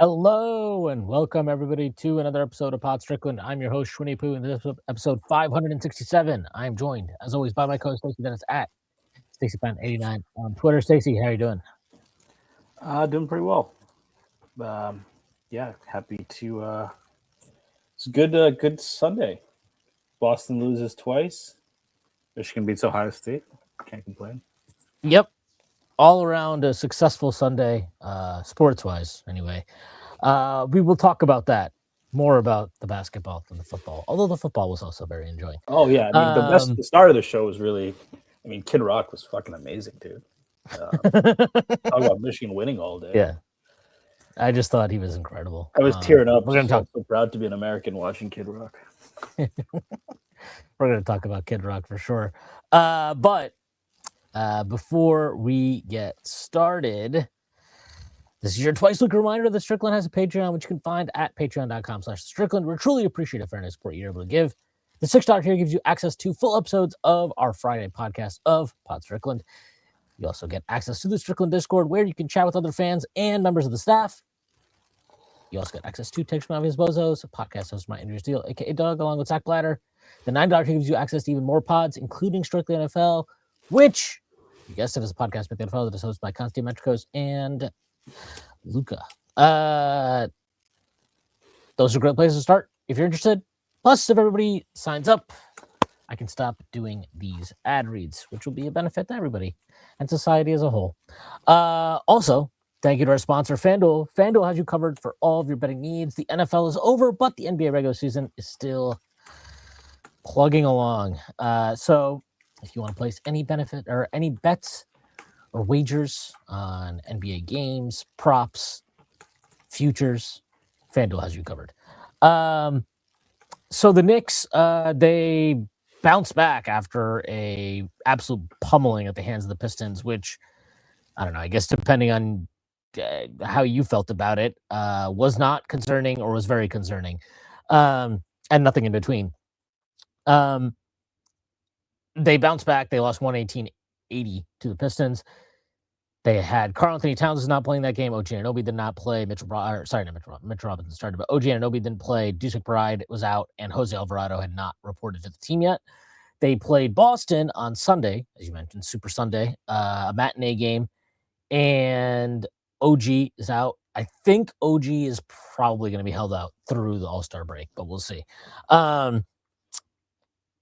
Hello and welcome everybody to another episode of Pod Strickland. I'm your host Shwin and this is episode 567. I am joined, as always, by my co-host Stacy Dennis at StacyFan89 on Twitter. Stacy, how are you doing? Doing pretty well. Yeah, happy to. It's good. Good Sunday. Boston loses twice. Michigan beats Ohio State. Can't complain. Yep, all around a successful Sunday, sports-wise. Anyway, we will talk about that more about the basketball than the football. Although the football was also very enjoying. Oh yeah, I mean the start of the show was really. I mean, Kid Rock was fucking amazing, dude. Talk about Michigan winning all day. Yeah, I just thought he was incredible. I was tearing up. We're gonna talk. So proud to be an American watching Kid Rock. We're going to talk about Kid Rock for sure. But before we get started, this is your twice-a-week reminder that Strickland has a Patreon, which you can find at patreon.com/Strickland. We're truly appreciative for any support you're able to give. The $6 tier gives you access to full episodes of our Friday podcast of Pod Strickland. You also get access to the Strickland Discord, where you can chat with other fans and members of the staff. You also get access to Takes from Obvious Bozos, a podcast host my Andrew Steele, aka Doug, along with Zach Blatter. The $9 tier gives you access to even more pods, including Strictly NFL, which, you guessed it, is a podcast with the NFL that is hosted by Constantine Metricos and Luca. Those are great places to start if you're interested. Plus, if everybody signs up, I can stop doing these ad reads, which will be a benefit to everybody and society as a whole. Also, thank you to our sponsor, FanDuel. FanDuel has you covered for all of your betting needs. The NFL is over, but the NBA regular season is still plugging along. So if you want to place any benefit or any bets or wagers on NBA games, props, futures, FanDuel has you covered. So the Knicks, they bounced back after a absolute pummeling at the hands of the Pistons, which, I don't know, I guess depending on how you felt about it, was not concerning or was very concerning, and nothing in between. They bounced back. They lost 118-80 to the Pistons. They had Karl Anthony Towns is not playing that game. OG Anunoby did not play. Mitch Robinson started, but OG Anunoby didn't play. Deuce McBride was out, and Jose Alvarado had not reported to the team yet. They played Boston on Sunday, as you mentioned, Super Sunday, a matinee game, and OG is out. I think OG is probably going to be held out through the All-Star break, but we'll see.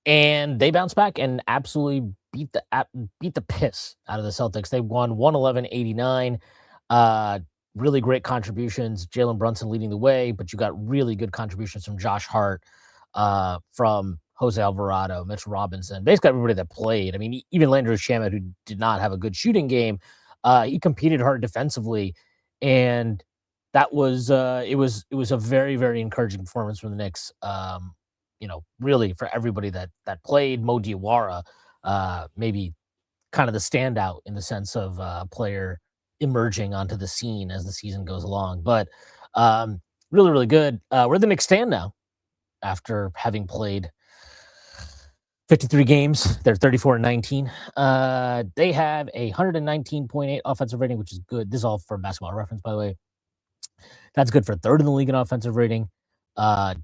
And they bounced back and absolutely beat the piss out of the Celtics. They won 111-89. Really great contributions. Jalen Brunson leading the way, but you got really good contributions from Josh Hart, from Jose Alvarado, Mitch Robinson, basically everybody that played. I mean, even Landry Shamet, who did not have a good shooting game, he competed hard defensively, and that was it was a very, very encouraging performance from the Knicks. Really for everybody that played. Mo Diawara, maybe kind of the standout in the sense of player emerging onto the scene as the season goes along. But really, really good. Where the Knicks stand now after having played 53 games. They're 34-19. They have a 119.8 offensive rating, which is good. This is all from Basketball Reference, by the way. That's good for third in the league in offensive rating.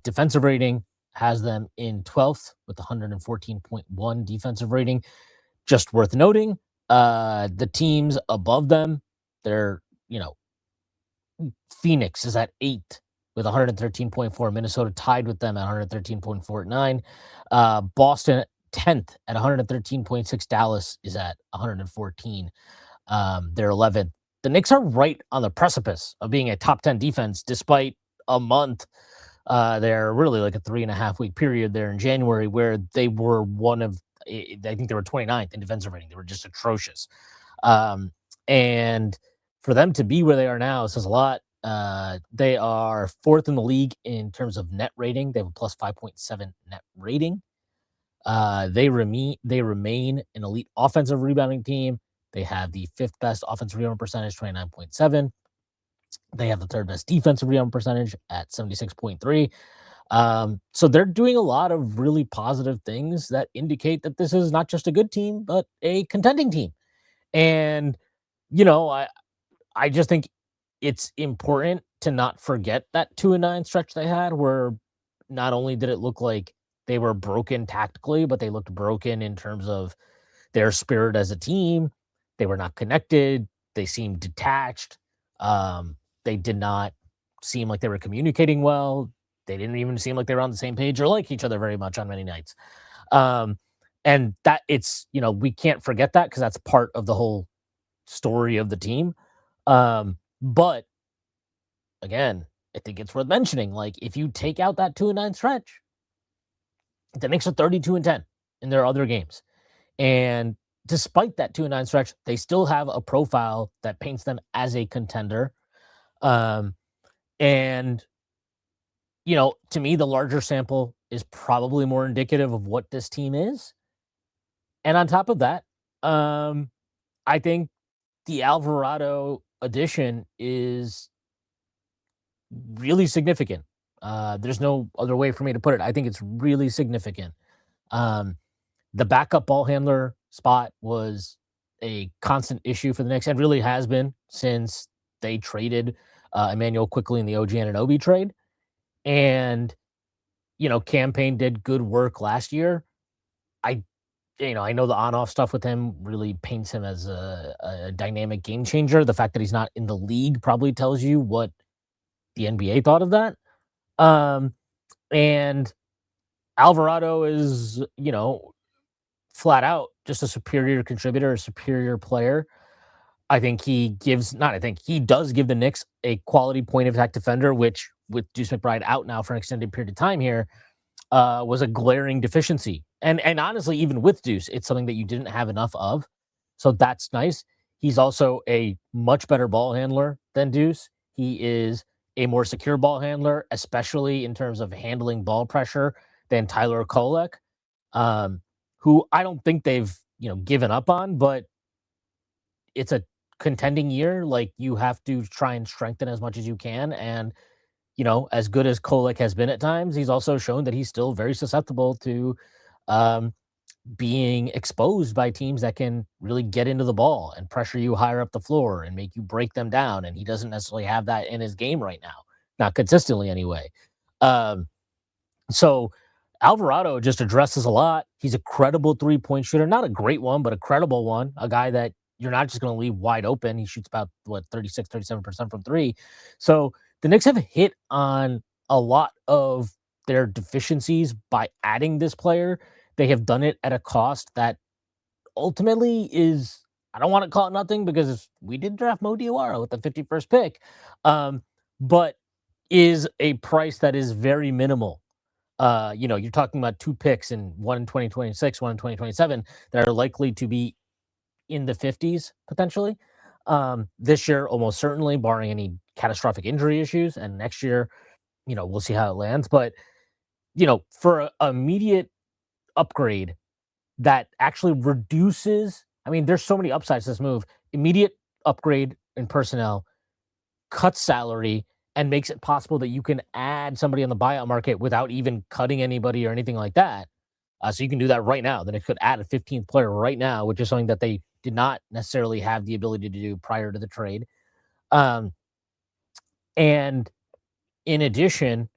Defensive rating has them in 12th with 114.1 defensive rating. Just worth noting, the teams above them, they're, Phoenix is at 8 with 113.4. Minnesota tied with them at 113.49. Boston 10th at 113.6. Dallas is at 114. They're 11th. The Knicks are right on the precipice of being a top 10 defense despite a month. They're really like a 3.5 week period there in January where they were I think they were 29th in defensive rating. They were just atrocious. And for them to be where they are now says a lot. They are 4th in the league in terms of net rating. They have a plus 5.7 net rating. They remain an elite offensive rebounding team. They have the 5th best offensive rebound percentage, 29.7. They have the 3rd best defensive rebound percentage at 76.3. So they're doing a lot of really positive things that indicate that this is not just a good team, but a contending team. And, I just think it's important to not forget that 2-9 stretch they had, where not only did it look like they were broken tactically, but they looked broken in terms of their spirit as a team. They were not connected. They seemed detached. They did not seem like they were communicating well. They didn't even seem like they were on the same page or like each other very much on many nights. And that it's, we can't forget that because that's part of the whole story of the team. But again, I think it's worth mentioning. Like, if you take out that 2-9 stretch, the Knicks are 32-10 in their other games. And despite that 2-9 stretch, they still have a profile that paints them as a contender. And, to me, the larger sample is probably more indicative of what this team is. And on top of that, I think the Alvarado addition is really significant. There's no other way for me to put it. I think it's really significant. The backup ball handler spot was a constant issue for the Knicks and really has been since they traded Emmanuel quickly in the OG Anunoby trade. And, Cam Payne did good work last year. I know the on-off stuff with him really paints him as a dynamic game changer. The fact that he's not in the league probably tells you what the NBA thought of that. And Alvarado is, flat out just a superior contributor, a superior player. He does give the Knicks a quality point of attack defender, which with Deuce McBride out now for an extended period of time here, was a glaring deficiency. And honestly, even with Deuce, it's something that you didn't have enough of. So that's nice. He's also a much better ball handler than Deuce. He is a more secure ball handler, especially in terms of handling ball pressure, than Tyler Kolek, who I don't think they've, given up on, but it's a contending year. Like, you have to try and strengthen as much as you can. And, as good as Kolek has been at times, he's also shown that he's still very susceptible to being exposed by teams that can really get into the ball and pressure you higher up the floor and make you break them down. And he doesn't necessarily have that in his game right now, not consistently anyway. So Alvarado just addresses a lot. He's a credible 3-point shooter, not a great one, but a credible one, a guy that you're not just going to leave wide open. He shoots about 37% from three. So the Knicks have hit on a lot of their deficiencies by adding this player. They have done it at a cost that ultimately is, I don't want to call it nothing because we did draft Mo Diawara with the 51st pick, but is a price that is very minimal. You're talking about 2 picks, and one in 2026, one in 2027, that are likely to be in the 50s potentially. This year, almost certainly, barring any catastrophic injury issues, and next year, we'll see how it lands. But for an immediate upgrade that actually reduces, there's so many upsides to this move. Immediate upgrade in personnel, cuts salary, and makes it possible that you can add somebody on the buyout market without even cutting anybody or anything like that. So you can do that right now. Then it could add a 15th player right now, which is something that they did not necessarily have the ability to do prior to the trade. And in addition,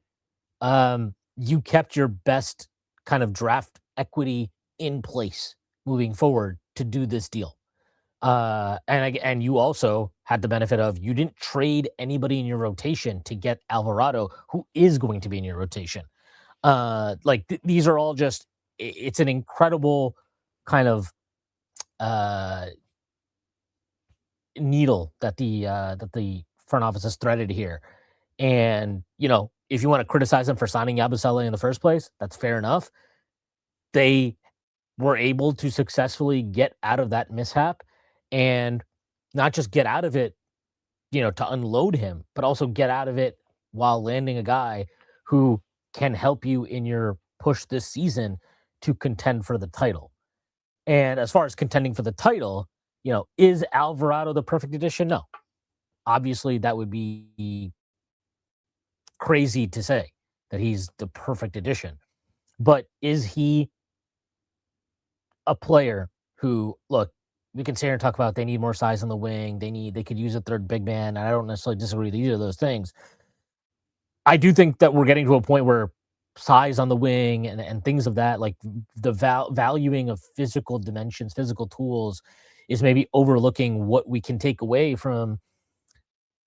you kept your best kind of draft equity in place moving forward to do this deal. And you also had the benefit of, you didn't trade anybody in your rotation to get Alvarado, who is going to be in your rotation. These are all just, it's an incredible kind of needle that the front office has threaded here. And, if you want to criticize them for signing Yabusele in the first place, that's fair enough. They were able to successfully get out of that mishap, and not just get out of it, to unload him, but also get out of it while landing a guy who can help you in your push this season to contend for the title. And as far as contending for the title, is Alvarado the perfect addition? No. Obviously, that would be crazy to say that he's the perfect addition. But is he a player who, look, we can sit here and talk about they need more size on the wing. They could use a third big man. And I don't necessarily disagree with either of those things. I do think that we're getting to a point where size on the wing and things of that, like the valuing of physical dimensions, physical tools, is maybe overlooking what we can take away from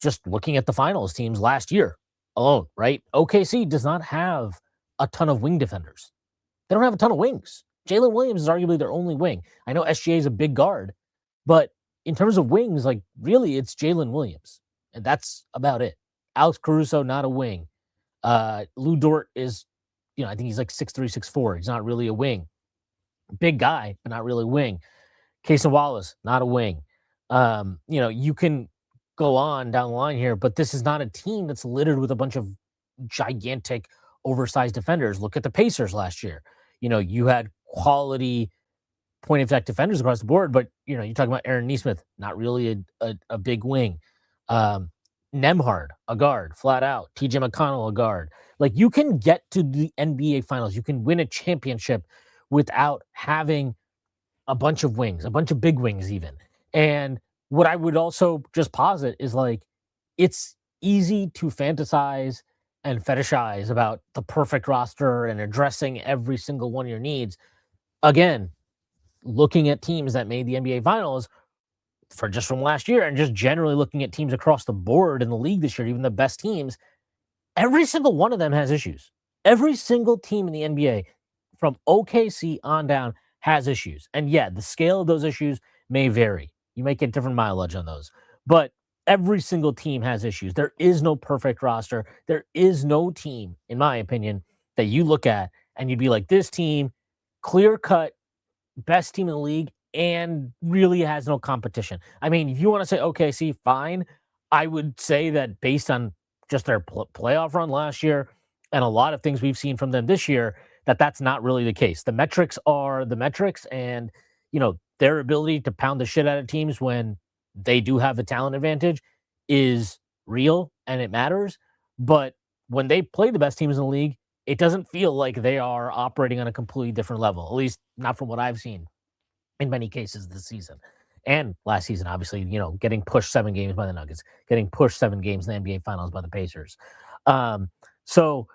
just looking at the finals teams last year alone, right? OKC does not have a ton of wing defenders. They don't have a ton of wings. Jalen Williams is arguably their only wing. I know SGA is a big guard, but in terms of wings, like really, it's Jalen Williams, and that's about it. Alex Caruso, not a wing. Lou Dort is, I think he's like 6'3", 6'4". He's not really a wing. Big guy, but not really a wing. Casey Wallace, not a wing. You can go on down the line here, but this is not a team that's littered with a bunch of gigantic, oversized defenders. Look at the Pacers last year. You had quality point of attack defenders across the board, but you're talking about Aaron Nesmith, not really a big wing. Nemhard, a guard, flat out. TJ McConnell, a guard. Like, you can get to the NBA Finals. You can win a championship without having a bunch of wings, a bunch of big wings even. And what I would also just posit is, like, it's easy to fantasize and fetishize about the perfect roster and addressing every single one of your needs. Again, looking at teams that made the NBA Finals from last year, and just generally looking at teams across the board in the league this year, even the best teams, every single one of them has issues. Every single team in the NBA, from OKC on down, has issues. And yeah, the scale of those issues may vary. You might get different mileage on those. But every single team has issues. There is no perfect roster. There is no team, in my opinion, that you look at and you'd be like, this team, clear cut, best team in the league, and really has no competition. I mean, if you want to say OKC, fine. I would say that based on just their playoff run last year and a lot of things we've seen from them this year, that's not really the case. The metrics are the metrics, and their ability to pound the shit out of teams when they do have a talent advantage is real and it matters. But when they play the best teams in the league, it doesn't feel like they are operating on a completely different level, at least not from what I've seen in many cases this season. And last season, obviously, getting pushed 7 games by the Nuggets, getting pushed 7 games in the NBA Finals by the Pacers. So,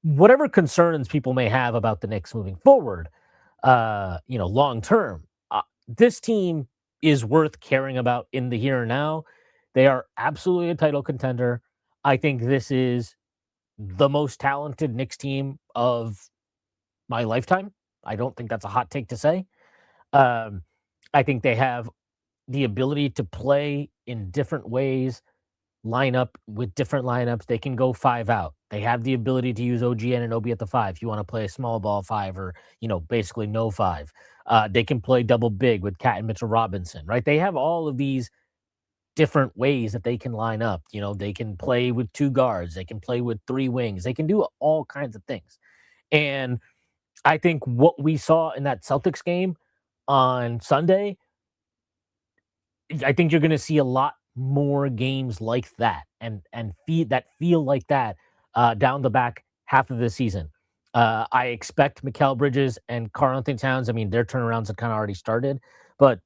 whatever concerns people may have about the Knicks moving forward, long term, this team is worth caring about in the here and now. They are absolutely a title contender. I think this is the most talented Knicks team of my lifetime. I don't think that's a hot take to say. I think they have the ability to play in different ways, line up with different lineups. They can go 5 out. They have the ability to use OG Anunoby at the 5 if you want to play a small ball 5 or, basically no 5. They can play double big with Cat and Mitchell Robinson, right? They have all of these different ways that they can line up. They can play with 2 guards. They can play with 3 wings. They can do all kinds of things. And I think what we saw in that Celtics game on Sunday, I think you're going to see a lot more games like that and feel like that down the back half of the season. I expect Mikal Bridges and Karl-Anthony Towns, I mean, their turnarounds have kind of already started, but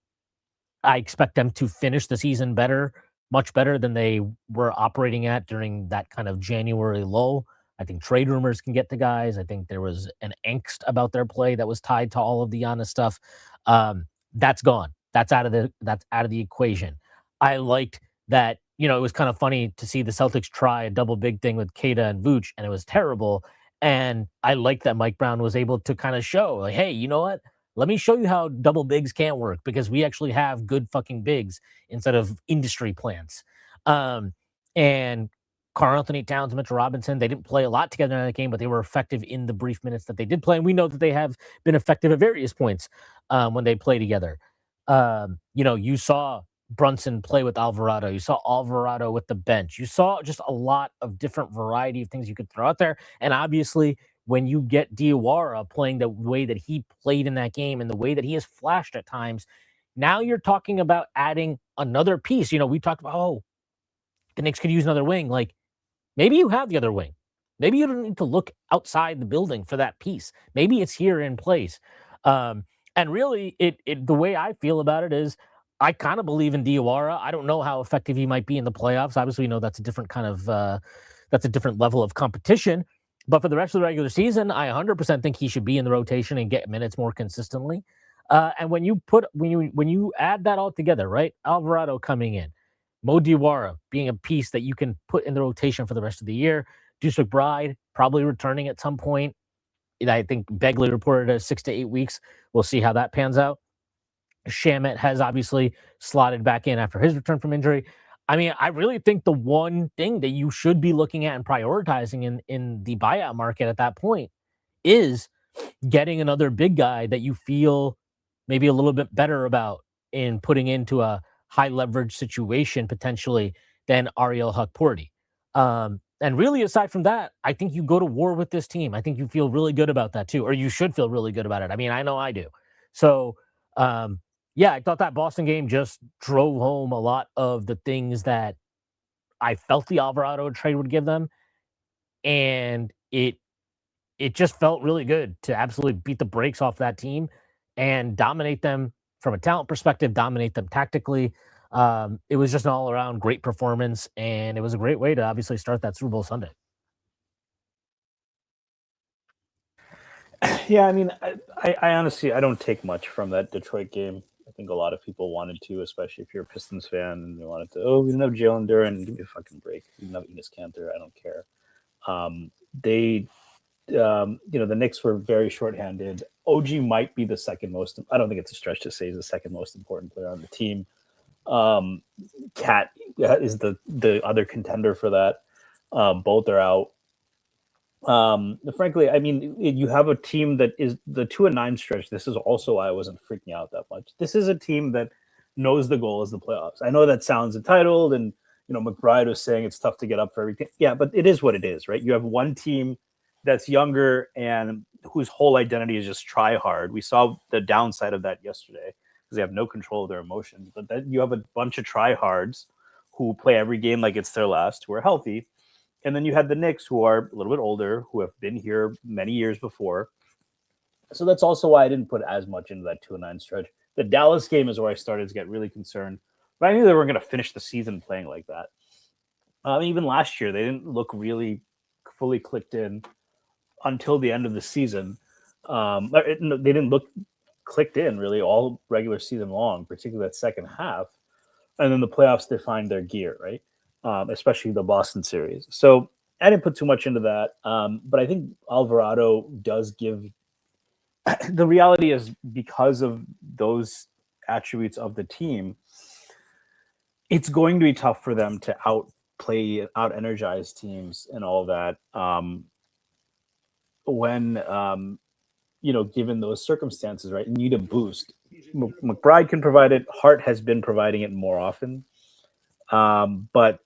I expect them to finish the season better, much better than they were operating at during that kind of January lull. I think trade rumors can get to guys. I think there was an angst about their play that was tied to all of the Giannis stuff. That's gone. That's out of the equation. I liked that, it was kind of funny to see the Celtics try a double big thing with Kada and Vooch, and it was terrible. And I like that Mike Brown was able to kind of show, like, hey, you know what? Let me show you how double bigs can work, because we actually have good fucking bigs instead of industry plants. And Karl-Anthony Towns, Mitchell Robinson, they didn't play a lot together in that game, but they were effective in the brief minutes that they did play. And we know that they have been effective at various points when they play together. You saw Brunson play with Alvarado. You saw Alvarado with the bench. You saw just a lot of different variety of things you could throw out there. And obviously, when you get Diawara playing the way that he played in that game and the way that he has flashed at times, now you're talking about adding another piece. We talked about, the Knicks could use another wing. Like, maybe you have the other wing. Maybe you don't need to look outside the building for that piece. Maybe it's here in place. And really, the way I feel about it is I kind of believe in Diawara. I don't know how effective he might be in the playoffs. Obviously, that's a different kind of that's a different level of competition. But for the rest of the regular season, I 100% think he should be in the rotation and get minutes more consistently. And when you add that all together, right? Alvarado coming in, Mo Diawara being a piece that you can put in the rotation for the rest of the year, Deuce McBride probably returning at some point. I think Begley reported 6 to 8 weeks. We'll see how that pans out. Shamet has obviously slotted back in after his return from injury. I mean, I really think the one thing that you should be looking at and prioritizing in the buyout market at that point is getting another big guy that you feel maybe a little bit better about in putting into a high leverage situation potentially than Ariel Hukporti. And really, aside from that, I think you go to war with this team. I think you feel really good about that too, or you should feel really good about it. I mean, I know I do. So, yeah, I thought that Boston game just drove home a lot of the things that I felt the Alvarado trade would give them, and it just felt really good to absolutely beat the brakes off that team and dominate them from a talent perspective, dominate them tactically. It was just an all around great performance, and it was a great way to obviously start that Super Bowl Sunday. Yeah, I mean, I honestly I don't take much from that Detroit game. I think a lot of people wanted to, especially if you're a Pistons fan and they wanted to. Oh, we didn't have Jalen Duren. Give me a fucking break. We didn't have Enes Kanter. I don't care. They the Knicks were very shorthanded. OG might be the second most. I don't think it's a stretch to say he's the second most important player on the team. Cat is the other contender for that. Both are out. Frankly, I mean, you have a team that is the 2-9 stretch. This is also why I wasn't freaking out that much. This is a team that knows the goal is the playoffs. I know that sounds entitled, and McBride was saying it's tough to get up for everything. Yeah, but it is what it is, right? You have one team that's younger and whose whole identity is just try hard. We saw the downside of that yesterday because they have no control of their emotions. But then you have a bunch of try hards who play every game like it's their last, who are healthy. And then you had the Knicks, who are a little bit older, who have been here many years before. So that's also why I didn't put as much into that 2-9 stretch. The Dallas game is where I started to get really concerned. But I knew they were going to finish the season playing like that. Even last year, they didn't look really fully clicked in until the end of the season. They didn't look clicked in really all regular season long, particularly that second half. And then the playoffs defined their gear, right? Especially the Boston series. So I didn't put too much into that. But I think Alvarado does give the reality is because of those attributes of the team, it's going to be tough for them to outplay, out energize teams and all that. When given those circumstances, right? You need a boost. McBride can provide it. Hart has been providing it more often. But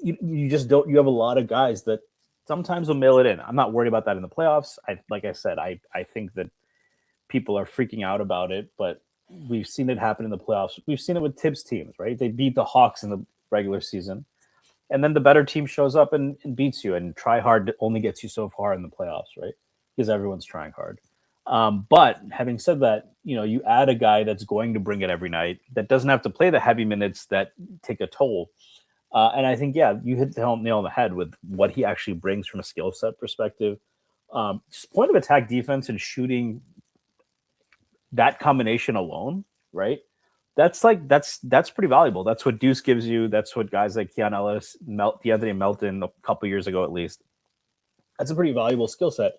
you just don't. You have a lot of guys that sometimes will mail it in. I'm not worried about that in the playoffs. Like I said, I think that people are freaking out about it, but we've seen it happen in the playoffs. We've seen it with Tibbs teams, right? They beat the Hawks in the regular season, and then the better team shows up and beats you. And try hard only gets you so far in the playoffs, right? Because everyone's trying hard. But having said that, you add a guy that's going to bring it every night, that doesn't have to play the heavy minutes that take a toll. And I think, yeah, you hit the nail on the head with what he actually brings from a skill set perspective. Just point of attack defense and shooting, that combination alone, right? That's pretty valuable. That's what Deuce gives you. That's what guys like Keon Ellis, DeAnthony Melton, a couple years ago at least. That's a pretty valuable skill set.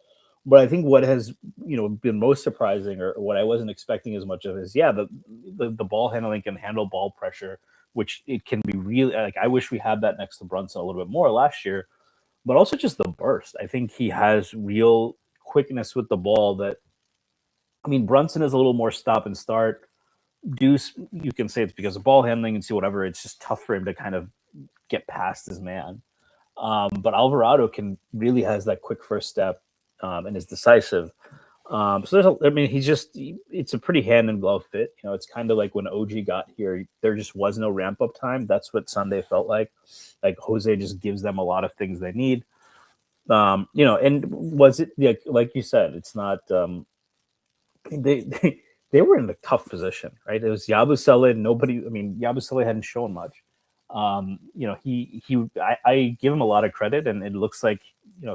But I think what has been most surprising, or what I wasn't expecting as much of, is the ball handling can handle ball pressure, which it can be really like. I wish we had that next to Brunson a little bit more last year, but also just the burst. I think he has real quickness with the ball. Brunson is a little more stop and start. Deuce, you can say it's because of ball handling and see whatever. It's just tough for him to kind of get past his man. But Alvarado really has that quick first step. And is decisive. So it's a pretty hand and glove fit. It's kind of like when OG got here, there just was no ramp up time. That's what Sunday felt like. Like Jose just gives them a lot of things they need. And was it like you said, it's not they were in a tough position, right? It was Yabusele. Yabusele hadn't shown much. I give him a lot of credit, and it looks like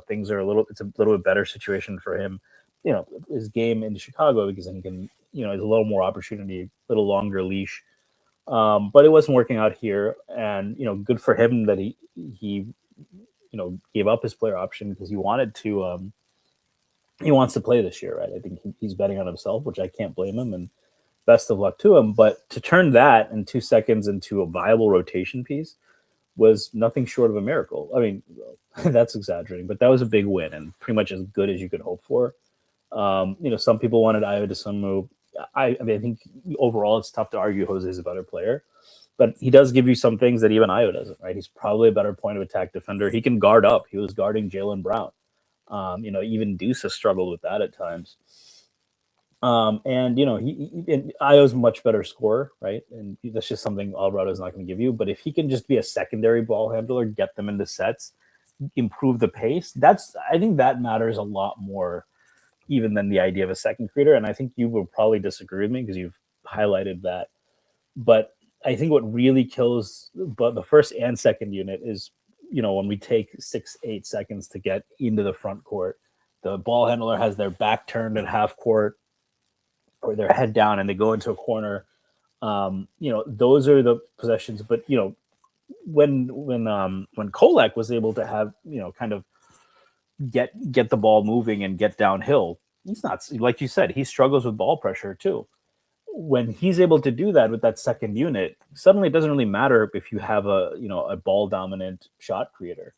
things are it's a little bit better situation for him. His game in Chicago, because then he can there's a little more opportunity, a little longer leash. But it wasn't working out here, and good for him that he gave up his player option because he wanted to. He wants to play this year, right? I think he's betting on himself, which I can't blame him, and best of luck to him. But to turn that in 2 seconds into a viable rotation piece was nothing short of a miracle. I mean, that's exaggerating, but that was a big win and pretty much as good as you could hope for. Some people wanted Ayo Dosunmu. I think overall it's tough to argue Jose is a better player, but he does give you some things that even Ayo doesn't, right? He's probably a better point of attack defender. He can guard up. He was guarding Jaylen Brown. Even Deuce has struggled with that at times. Ayo's a much better scorer, right? And that's just something Alvarado's not going to give you. But if he can just be a secondary ball handler, get them into sets, improve the pace, I think that matters a lot more even than the idea of a second creator. And I think you will probably disagree with me because you've highlighted that. But I think what really kills the first and second unit is, when we take 6-8 seconds to get into the front court, the ball handler has their back turned at half court or their head down and they go into a corner. Those are the possessions. But, when Kolek was able to have, kind of get the ball moving and get downhill, he's not, like you said, he struggles with ball pressure too. When he's able to do that with that second unit, suddenly it doesn't really matter if you have a ball dominant shot creator.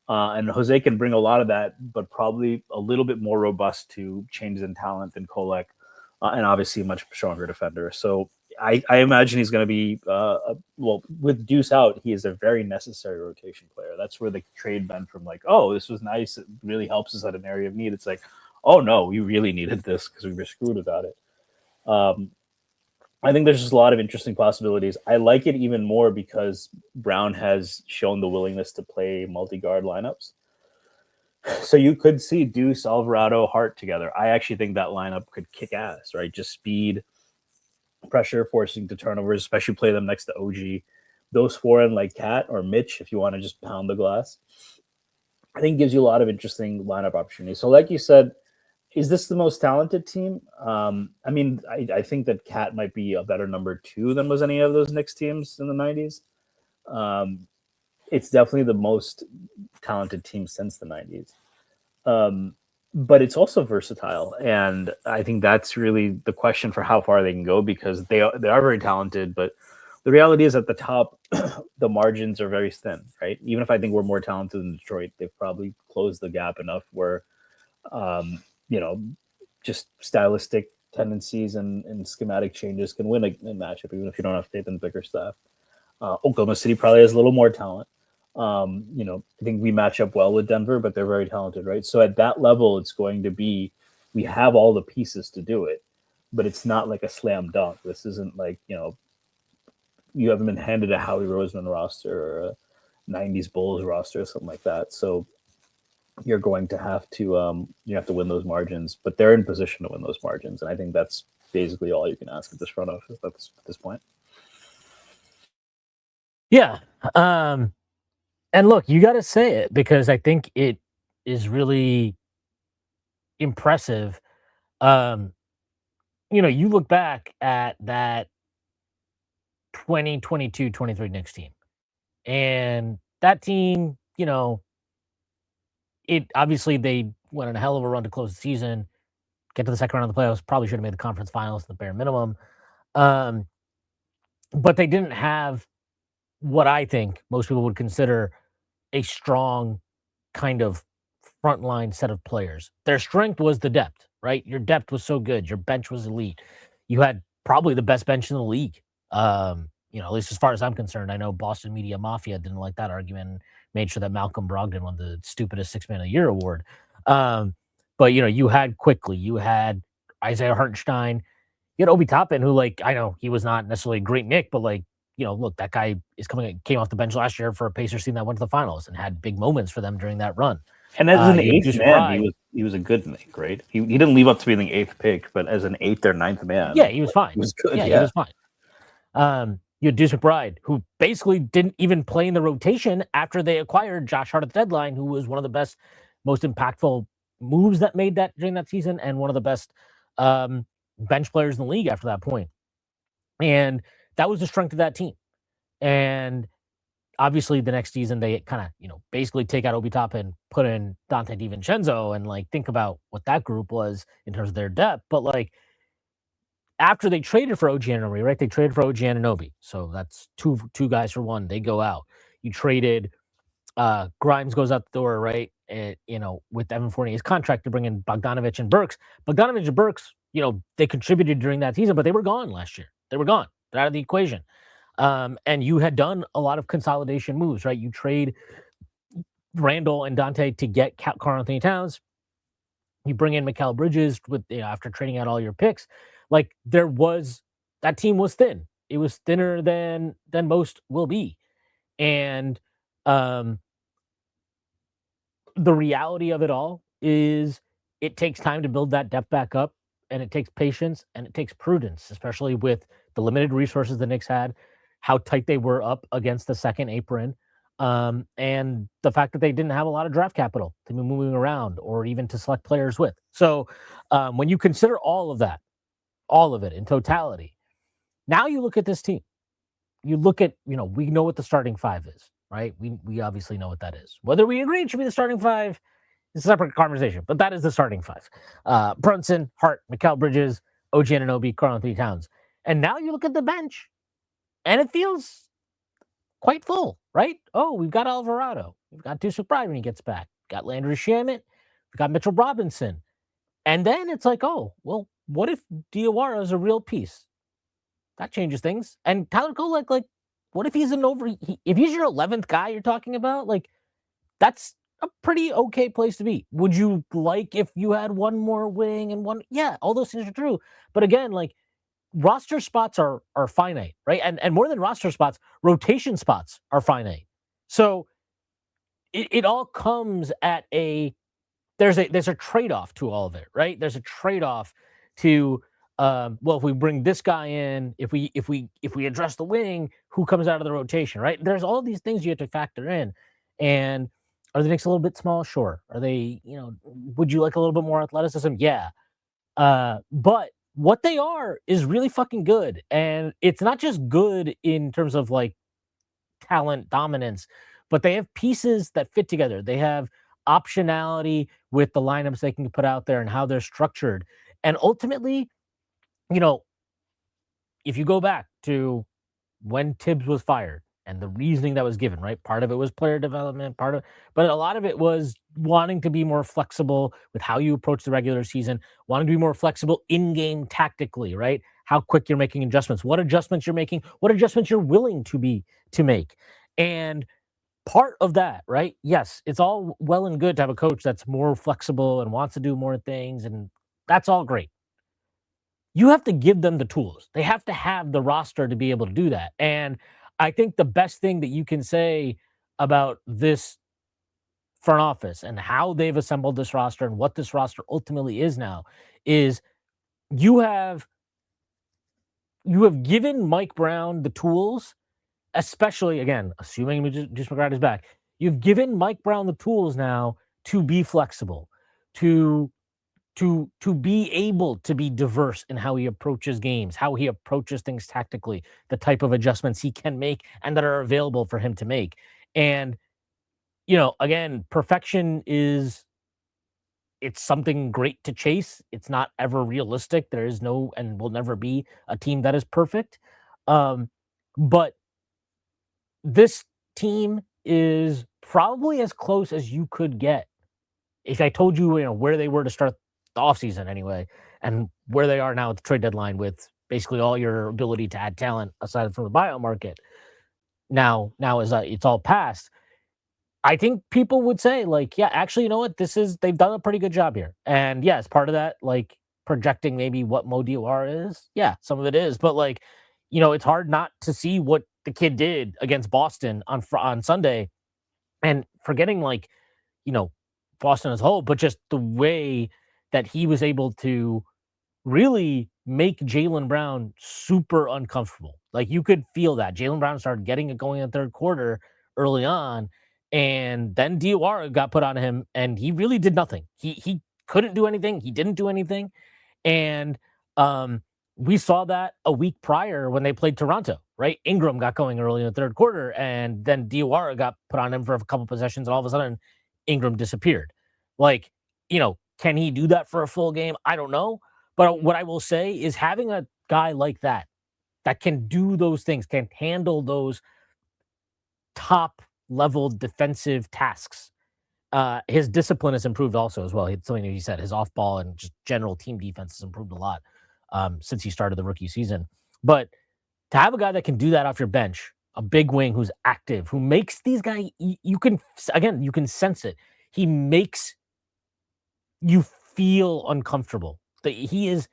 And Jose can bring a lot of that, but probably a little bit more robust to changes in talent than Kolek, and obviously a much stronger defender. So I imagine he's going to be, with Deuce out, he is a very necessary rotation player. That's where the trade went from like, oh, this was nice. It really helps us at an area of need. It's like, oh no, we really needed this because we were screwed without it. I think there's just a lot of interesting possibilities. I like it even more because Brown has shown the willingness to play multi-guard lineups. So you could see Deuce, Alvarado, Hart together. I actually think that lineup could kick ass, right? Just speed, pressure, forcing to turnovers, especially play them next to OG. Those four and like Cat or Mitch, if you want to just pound the glass, I think gives you a lot of interesting lineup opportunities. So like you said, is this the most talented team? I think that Cat might be a better number 2 than was any of those Knicks teams in the 90s. It's definitely the most talented team since the 90s. But it's also versatile. And I think that's really the question for how far they can go, because they are very talented. But the reality is at the top, the margins are very thin, right? Even if I think we're more talented than Detroit, they've probably closed the gap enough where just stylistic tendencies and schematic changes can win a matchup, even if you don't have faith in the bigger staff. Oklahoma City probably has a little more talent. I think we match up well with Denver, but they're very talented, right? So at that level, it's going to be, we have all the pieces to do it, but it's not like a slam dunk. This isn't like, you haven't been handed a Howie Roseman roster or a 90s Bulls roster or something like that. So you're going to have to win those margins, but they're in position to win those margins. And I think that's basically all you can ask at this front office at this point. Yeah. And look, you got to say it because I think it is really impressive. You look back at that 2022-23 Knicks team, and that team, it obviously they went on a hell of a run to close the season, get to the second round of the playoffs, probably should have made the conference finals at the bare minimum. But they didn't have what I think most people would consider a strong kind of frontline set of players. Their strength was the depth, right? Your depth was so good. Your bench was elite. You had probably the best bench in the league. At least as far as I'm concerned. I know Boston Media Mafia didn't like that argument and made sure that Malcolm Brogdon won the stupidest 6 Man of the Year award. But you had Quickly, you had Isaiah Hartenstein, you had Obi Toppin, who I know he was not necessarily a great Knick, but look, that guy came off the bench last year for a Pacers team that went to the finals and had big moments for them during that run. And as an You had eighth Deuce man, McBride. he was a good Knick, right? He didn't live up to being the eighth pick, but as an eighth or ninth man, Yeah, he was fine. he was good. Yeah, Yeah, he was fine. You had Deuce McBride, who basically didn't even play in the rotation after they acquired Josh Hart at the deadline, who was one of the best, most impactful moves that made that during that season, and one of the best bench players in the league after that point. And that was the strength of that team. And obviously, the next season they kind of, basically take out Obi Toppin and put in Dante DiVincenzo, and like think about what that group was in terms of their depth. But like after they traded for OG Anunoby, right? They traded for OG Anunoby, so that's two guys for one. They go out. You traded Grimes goes out the door, right? And, with Evan Fournier's contract to bring in Bogdanovich and Burks. Bogdanovich and Burks, they contributed during that season, but they were gone last year. They were gone. They're out of the equation. And you had done a lot of consolidation moves, right? You trade Randall and Dante to get Karl Anthony Towns. You bring in Mikal Bridges with after trading out all your picks. Like that team was thin. It was thinner than most will be. And the reality of it all is it takes time to build that depth back up, and it takes patience and it takes prudence, especially with the limited resources the Knicks had, how tight they were up against the second apron, and the fact that they didn't have a lot of draft capital to be moving around or even to select players with. So when you consider all of that, all of it in totality, now you look at this team. You look at, we know what the starting five is, right? We obviously know what that is. Whether we agree it should be the starting five is a separate conversation, but that is the starting five. Brunson, Hart, Mikal Bridges, OG Anunoby, Karl Anthony Towns. And now you look at the bench, and it feels quite full, right? Oh, we've got Alvarado. We've got Deuce McBride when he gets back. We've got Landry Shamet. We've got Mitchell Robinson. And then it's like, oh, well, what if Diawara is a real piece? That changes things. And Tyler Kolek, like, what if he's if he's your 11th guy you're talking about? Like, that's a pretty okay place to be. Would you like if you had one more wing and one? Yeah, all those things are true. But again, like, roster spots are finite, right? And more than roster spots, rotation spots are finite. So it all comes at there's a trade-off to all of it, right? There's a trade-off to well, if we bring this guy in, if we address the wing, who comes out of the rotation, right? There's all these things you have to factor in. And are the Knicks a little bit small? Sure. Are they, would you like a little bit more athleticism? Yeah. But what they are is really fucking good. And it's not just good in terms of like talent dominance, but they have pieces that fit together. They have optionality with the lineups they can put out there and how they're structured. And ultimately, if you go back to when Tibbs was fired and the reasoning that was given, right? Part of it was player development, but a lot of it was wanting to be more flexible with how you approach the regular season, wanting to be more flexible in-game tactically, right? How quick you're making adjustments, what adjustments you're making, what adjustments you're willing to make. And part of that, right? Yes, it's all well and good to have a coach that's more flexible and wants to do more things, and that's all great. You have to give them the tools. They have to have the roster to be able to do that. And I think the best thing that you can say about this front office and how they've assembled this roster and what this roster ultimately is now is you have given Mike Brown the tools, especially again, assuming Deuce McBride is back. You've given Mike Brown the tools now to be flexible, to be able to be diverse in how he approaches games, how he approaches things tactically, the type of adjustments he can make and that are available for him to make. And, again, perfection it's something great to chase. It's not ever realistic. There is no and will never be a team that is perfect. But this team is probably as close as you could get. If I told you, where they were to start the offseason anyway, and where they are now at the trade deadline with basically all your ability to add talent aside from the buyout market, now is it's all past. I think people would say, like, yeah, actually, you know what? They've done a pretty good job here. And yes, part of that, like projecting maybe what Mo Diawara is. Yeah, some of it is, but like, it's hard not to see what the kid did against Boston on Sunday, and forgetting like, Boston as a whole, but just the way that he was able to really make Jaylen Brown super uncomfortable. Like you could feel that. Jaylen Brown started getting it going in the third quarter early on, and then Diawara got put on him, and he really did nothing. He couldn't do anything. He didn't do anything, and um, we saw that a week prior when they played Toronto. Right, Ingram got going early in the third quarter, and then Diawara got put on him for a couple possessions, and all of a sudden Ingram disappeared. Like, can he do that for a full game? I don't know. But what I will say is having a guy like that can do those things, can handle those top level defensive tasks. His discipline has improved also as well. It's something that he said his off ball and just general team defense has improved a lot since he started the rookie season. But to have a guy that can do that off your bench, a big wing who's active, who makes these guys, you can sense it. He makes you feel uncomfortable. He is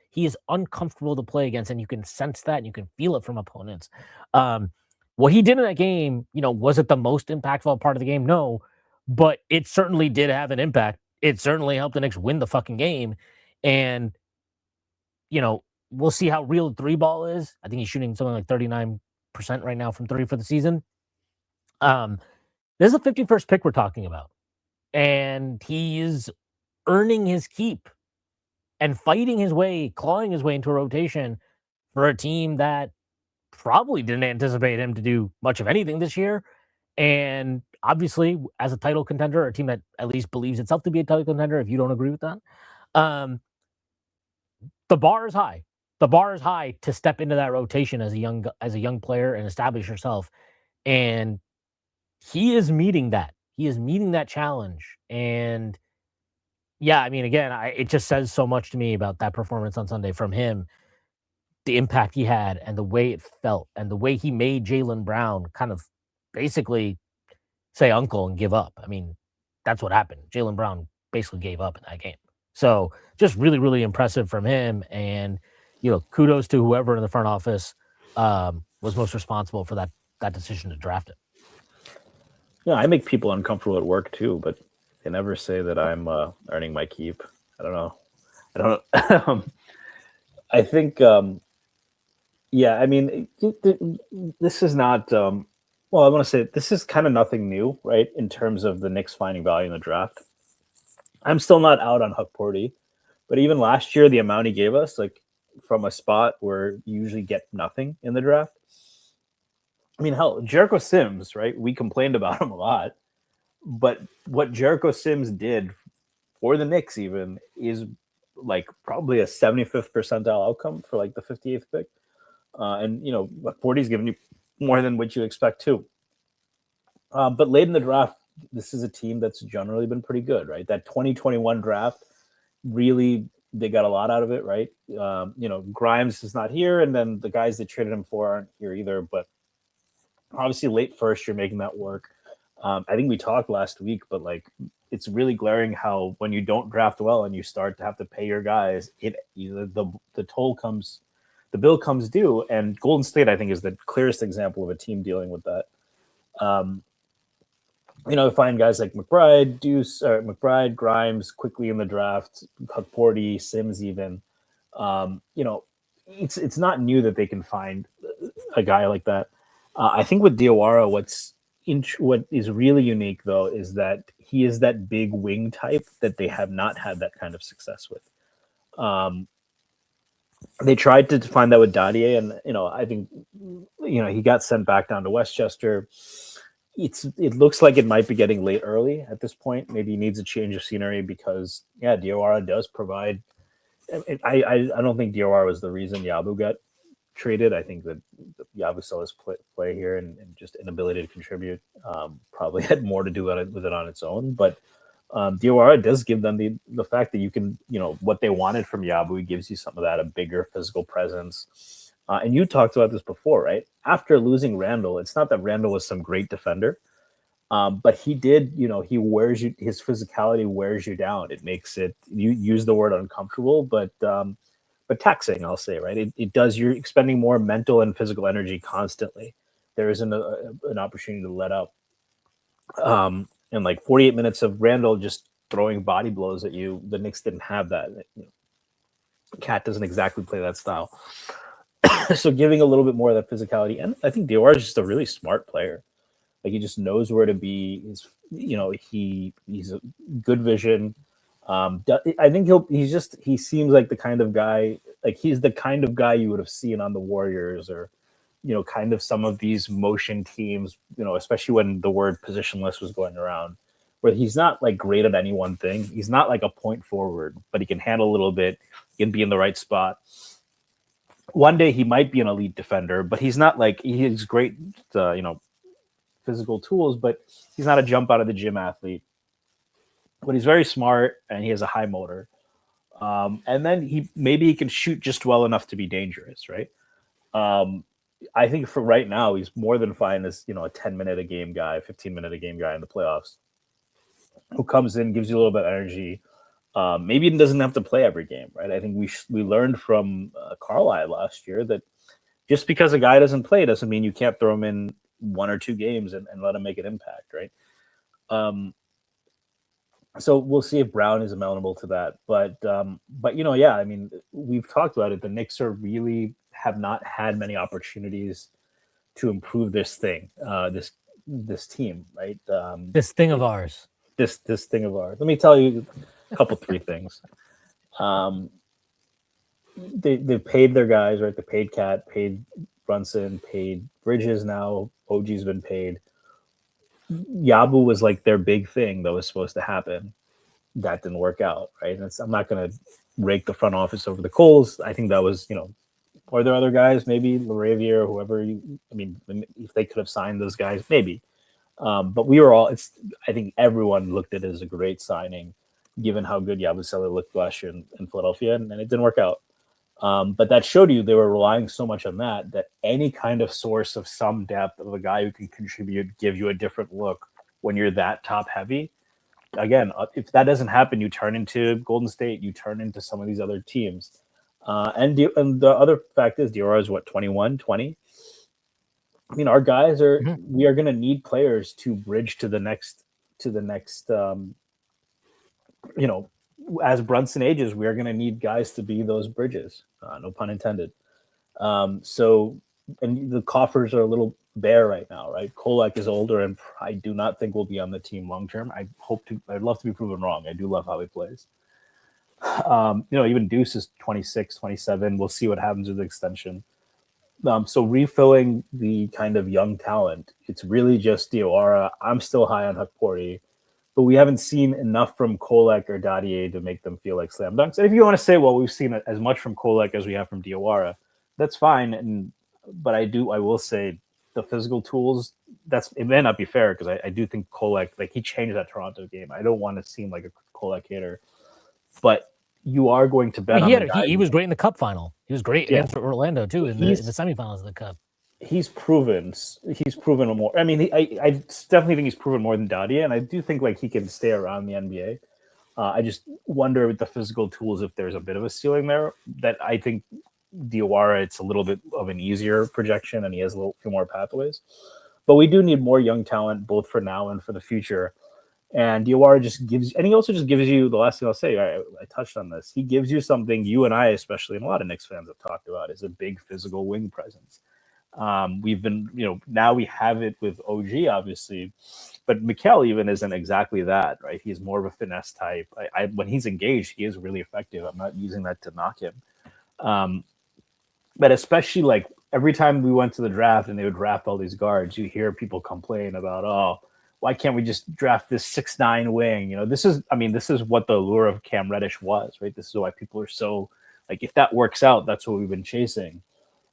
uncomfortable to play against, and you can sense that, and you can feel it from opponents. What he did in that game, was it the most impactful part of the game? No, but it certainly did have an impact. It certainly helped the Knicks win the fucking game, and we'll see how real the three ball is. I think he's shooting something like 39% right now from three for the season. This is a 51st pick we're talking about, and he is earning his keep and fighting his way, clawing his way into a rotation for a team that probably didn't anticipate him to do much of anything this year. And obviously, as a title contender, or a team that at least believes itself to be a title contender, if you don't agree with that, the bar is high. The bar is high to step into that rotation as a young player and establish yourself. And he is meeting that. He is meeting that challenge. And yeah, I mean, again, it just says so much to me about that performance on Sunday from him, the impact he had and the way it felt and the way he made Jaylen Brown kind of basically say uncle and give up. I mean, that's what happened. Jaylen Brown basically gave up in that game. So just really, really impressive from him. And, kudos to whoever in the front office was most responsible for that decision to draft it. Yeah, I make people uncomfortable at work too, but they never say that I'm earning my keep. I don't know. I think, yeah, I mean, this is not, I want to say this is kind of nothing new, right? In terms of the Knicks finding value in the draft. I'm still not out on Huck Porty, but even last year, the amount he gave us, like from a spot where you usually get nothing in the draft. I mean, hell, Jericho Sims, right? We complained about him a lot. But what Jericho Sims did for the Knicks even is like probably a 75th percentile outcome for like the 58th pick. And, Porty's giving you more than what you expect too. But late in the draft, this is a team that's generally been pretty good, right? That 2021 draft, really, they got a lot out of it, right? Grimes is not here, and then the guys that traded him for aren't here either. But obviously, late first, you're making that work. I think we talked last week, but like it's really glaring how when you don't draft well and you start to have to pay your guys, the toll comes, the bill comes due. And Golden State, I think, is the clearest example of a team dealing with that. Find guys like McBride, Grimes quickly in the draft, Huck Porty, Sims even. It's not new that they can find a guy like that. I think with Diawara, what is really unique, though, is that he is that big wing type that they have not had that kind of success with. They tried to find that with Dadier, and I think he got sent back down to Westchester. It looks like it might be getting late early at this point. Maybe he needs a change of scenery because Diawara does provide. I don't think Diawara was the reason Yabu got traded. I think that Yabu saw his play here and just inability to contribute probably had more to do with it on its own. But Diawara does give them the fact that you can, what they wanted from Yabu. He gives you some of that, a bigger physical presence. And you talked about this before, right? After losing Randall, it's not that Randall was some great defender, but he did, he wears you, his physicality wears you down. It makes it, you use the word uncomfortable, but taxing, I'll say, right? It does, you're expending more mental and physical energy constantly. There isn't an opportunity to let up. And like 48 minutes of Randall just throwing body blows at you. The Knicks didn't have that. Cat doesn't exactly play that style. So giving a little bit more of that physicality, and I think Diawara is just a really smart player. Like he just knows where to be. He's a good vision. I think he seems like the kind of guy, like he's the kind of guy you would have seen on the Warriors or, kind of some of these motion teams, especially when the word positionless was going around, where he's not like great at any one thing. He's not like a point forward, but he can handle a little bit. He can be in the right spot. One day he might be an elite defender, but he's not like he's great, physical tools, but he's not a jump out of the gym athlete. But he's very smart and he has a high motor. And then he can shoot just well enough to be dangerous, right? I think for right now he's more than fine as a 10-minute a game guy, 15-minute a game guy in the playoffs, who comes in, gives you a little bit of energy. Maybe he doesn't have to play every game, right? I think we learned from Carlisle last year that just because a guy doesn't play doesn't mean you can't throw him in 1 or 2 games and let him make an impact, right? So we'll see if Brown is amenable to that. But I mean, we've talked about it. The Knicks have not had many opportunities to improve this thing, this team, right? This thing of ours. This thing of ours. Let me tell you a couple, 3 things. They paid their guys, right? They paid Cat, paid Brunson, paid Bridges. Now OG's been paid. Yabu was like their big thing that was supposed to happen. That didn't work out, right? I'm not going to rake the front office over the coals. I think that was, are there other guys, maybe Laravia or whoever? If they could have signed those guys, maybe. But we were I think everyone looked at it as a great signing, given how good Yabusele looked last year in Philadelphia, and it didn't work out. But that showed you they were relying so much on that any kind of source of some depth of a guy who can contribute, give you a different look when you're that top heavy. Again, if that doesn't happen, you turn into Golden State, you turn into some of these other teams. And the other fact is Diawara is 21, 20. I mean, our guys we are going to need players to bridge to the next, as Brunson ages, we are going to need guys to be those bridges. No pun intended. And the coffers are a little bare right now, right? Kolek is older, and I do not think will be on the team long term. I'd love to be proven wrong. I do love how he plays. Even Deuce is 26, 27. We'll see what happens with the extension. So refilling the kind of young talent, it's really just Diawara. I'm still high on Hukporti, but we haven't seen enough from Kolek or Dadier to make them feel like slam dunks. And if you want to say, well, we've seen as much from Kolek as we have from Diawara, that's fine. But I will say the physical tools, it may not be fair because I do think Kolek, like he changed that Toronto game. I don't want to seem like a Kolek hater, but you are going to bet on he was great in the Cup final. He was great against Orlando too in the semifinals of the Cup. He's proven more. I mean, I definitely think he's proven more than Dadier, and I do think like he can stay around the NBA. I just wonder with the physical tools if there's a bit of a ceiling there. That I think Diawara, it's a little bit of an easier projection, and he has a few more pathways. But we do need more young talent, both for now and for the future. And Diawara he also just gives you, the last thing I'll say, I touched on this, he gives you something you and I, especially, and a lot of Knicks fans have talked about, is a big physical wing presence. We've been, now we have it with OG, obviously, but Mikal even isn't exactly that, right? He's more of a finesse type. When he's engaged, he is really effective. I'm not using that to knock him. But especially like every time we went to the draft and they would draft all these guards, you hear people complain about, why can't we just draft this 6'9" wing? This is what the allure of Cam Reddish was, right? This is why people are so like, if that works out, that's what we've been chasing.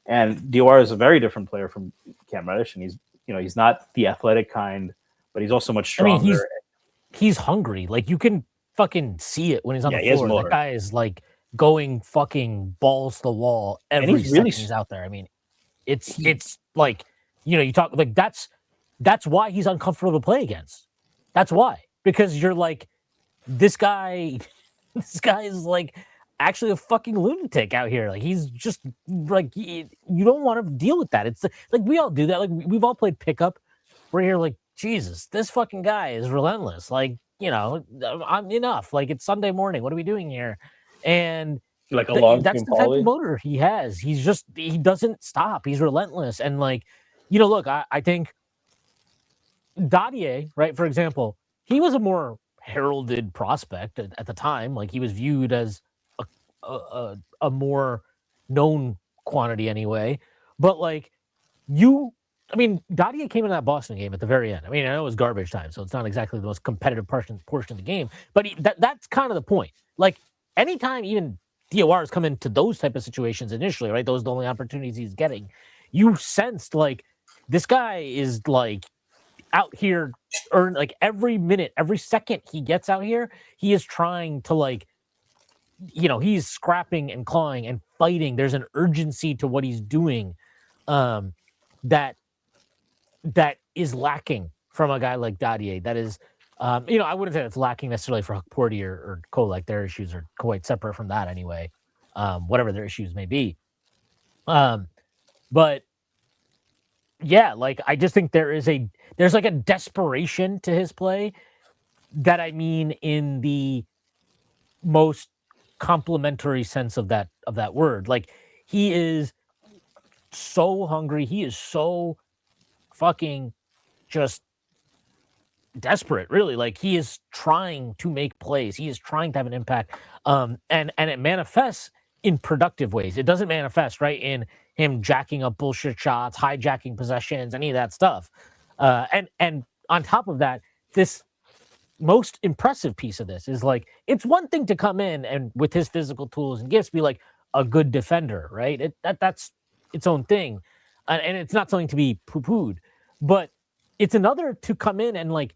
And Diawara is a very different player from Cam Reddish, and he's not the athletic kind, but he's also much stronger. I mean, he's hungry. Like you can fucking see it when he's on the floor. That guy is like going fucking balls to the wall every second he's out there. I mean, it's like, you talk like that's why he's uncomfortable to play against. That's why, because you're like, this guy is like actually a fucking lunatic out here. Like he's just like, you don't want to deal with that. It's like we all do that. Like we've all played pickup. We're here like, Jesus, this fucking guy is relentless. Like, I'm enough. Like, it's Sunday morning. What are we doing here? And Like a long that's game the type of volley. motor he has. He doesn't stop. He's relentless. And like, look, I think Dadier, right, for example, he was a more heralded prospect at the time. Like, he was viewed as a more known quantity anyway. But like, Dadier came in that Boston game at the very end. I mean, I know it was garbage time, so it's not exactly the most competitive portion of the game, but that's kind of the point. Like, anytime even Diawara's come into those type of situations initially, right? Those are the only opportunities he's getting. You sensed like this guy is like out here, earn like every minute, every second he gets out here, he is trying to like, he's scrapping and clawing and fighting. There's an urgency to what he's doing, that is lacking from a guy like Dadier. That is, I wouldn't say it's lacking necessarily for Huckporty or Kolek. Their issues are quite separate from that anyway, whatever their issues may be. But yeah, like, I just think there's like a desperation to his play that I mean in the most complimentary sense of that word. Like, he is so hungry. He is so fucking just desperate, really. Like, he is trying to make plays. He is trying to have an impact. And it manifests in productive ways. It doesn't manifest, right, in him jacking up bullshit shots, hijacking possessions, any of that stuff. And on top of that, this most impressive piece of this is like, it's one thing to come in and with his physical tools and gifts be like a good defender, right? That's its own thing. And it's not something to be poo-pooed, but it's another to come in and like,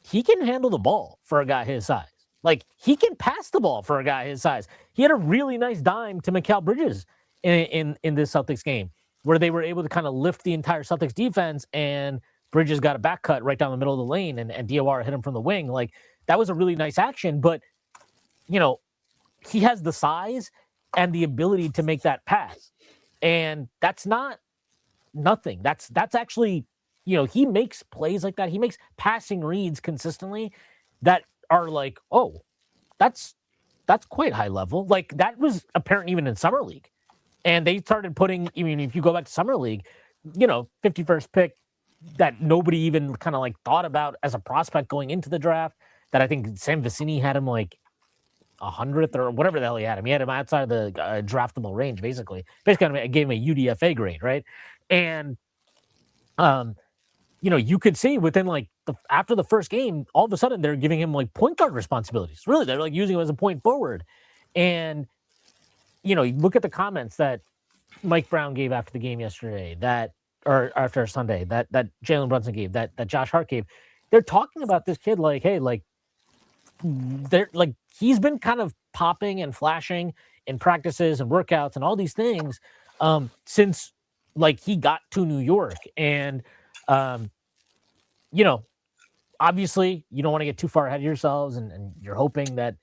he can handle the ball for a guy his size. Like, he can pass the ball for a guy his size. He had a really nice dime to Mikal Bridges in this Celtics game, where they were able to kind of lift the entire Celtics defense, and Bridges got a back cut right down the middle of the lane, and Diawara hit him from the wing. Like, that was a really nice action, but he has the size and the ability to make that pass. And that's not nothing. That's actually, he makes plays like that. He makes passing reads consistently that are like, oh, that's quite high level. Like, that was apparent even in Summer League. And they started putting, even if you go back to Summer League, 51st pick that nobody even kind of like thought about as a prospect going into the draft, that I think Sam Vecini had him like 100th or whatever the hell he had him. He had him outside of the draftable range, basically. Basically, I gave him a UDFA grade, right? And, you could see within like after the first game, all of a sudden they're giving him like point guard responsibilities. Really, they're like using him as a point forward. And, you look at the comments that Mike Brown gave after the game yesterday, or after Sunday, that Jalen Brunson gave, that Josh Hart gave. They're talking about this kid like, hey, like, they're like, he's been kind of popping and flashing in practices and workouts and all these things since like he got to New York. And obviously you don't want to get too far ahead of yourselves, and you're hoping that,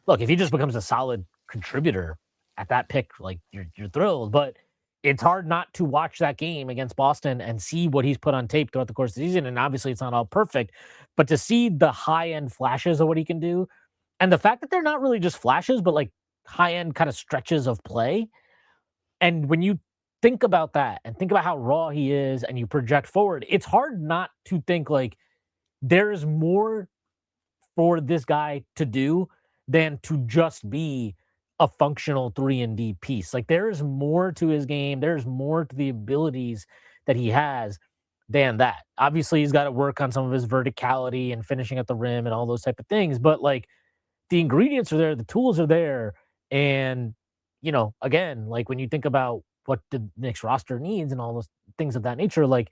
look, if he just becomes a solid contributor at that pick, like, you're thrilled. But it's hard not to watch that game against Boston and see what he's put on tape throughout the course of the season. And obviously it's not all perfect, but to see the high-end flashes of what he can do, and the fact that they're not really just flashes, but like high-end kind of stretches of play. And when you think about that and think about how raw he is and you project forward, it's hard not to think like there's more for this guy to do than to just be a functional 3-and-D piece. Like, there's more to his game. There's more to the abilities that he has than that. Obviously, he's got to work on some of his verticality and finishing at the rim and all those type of things. But like, the ingredients are there, the tools are there. And, again, like, when you think about what the Knicks roster needs and all those things of that nature, like,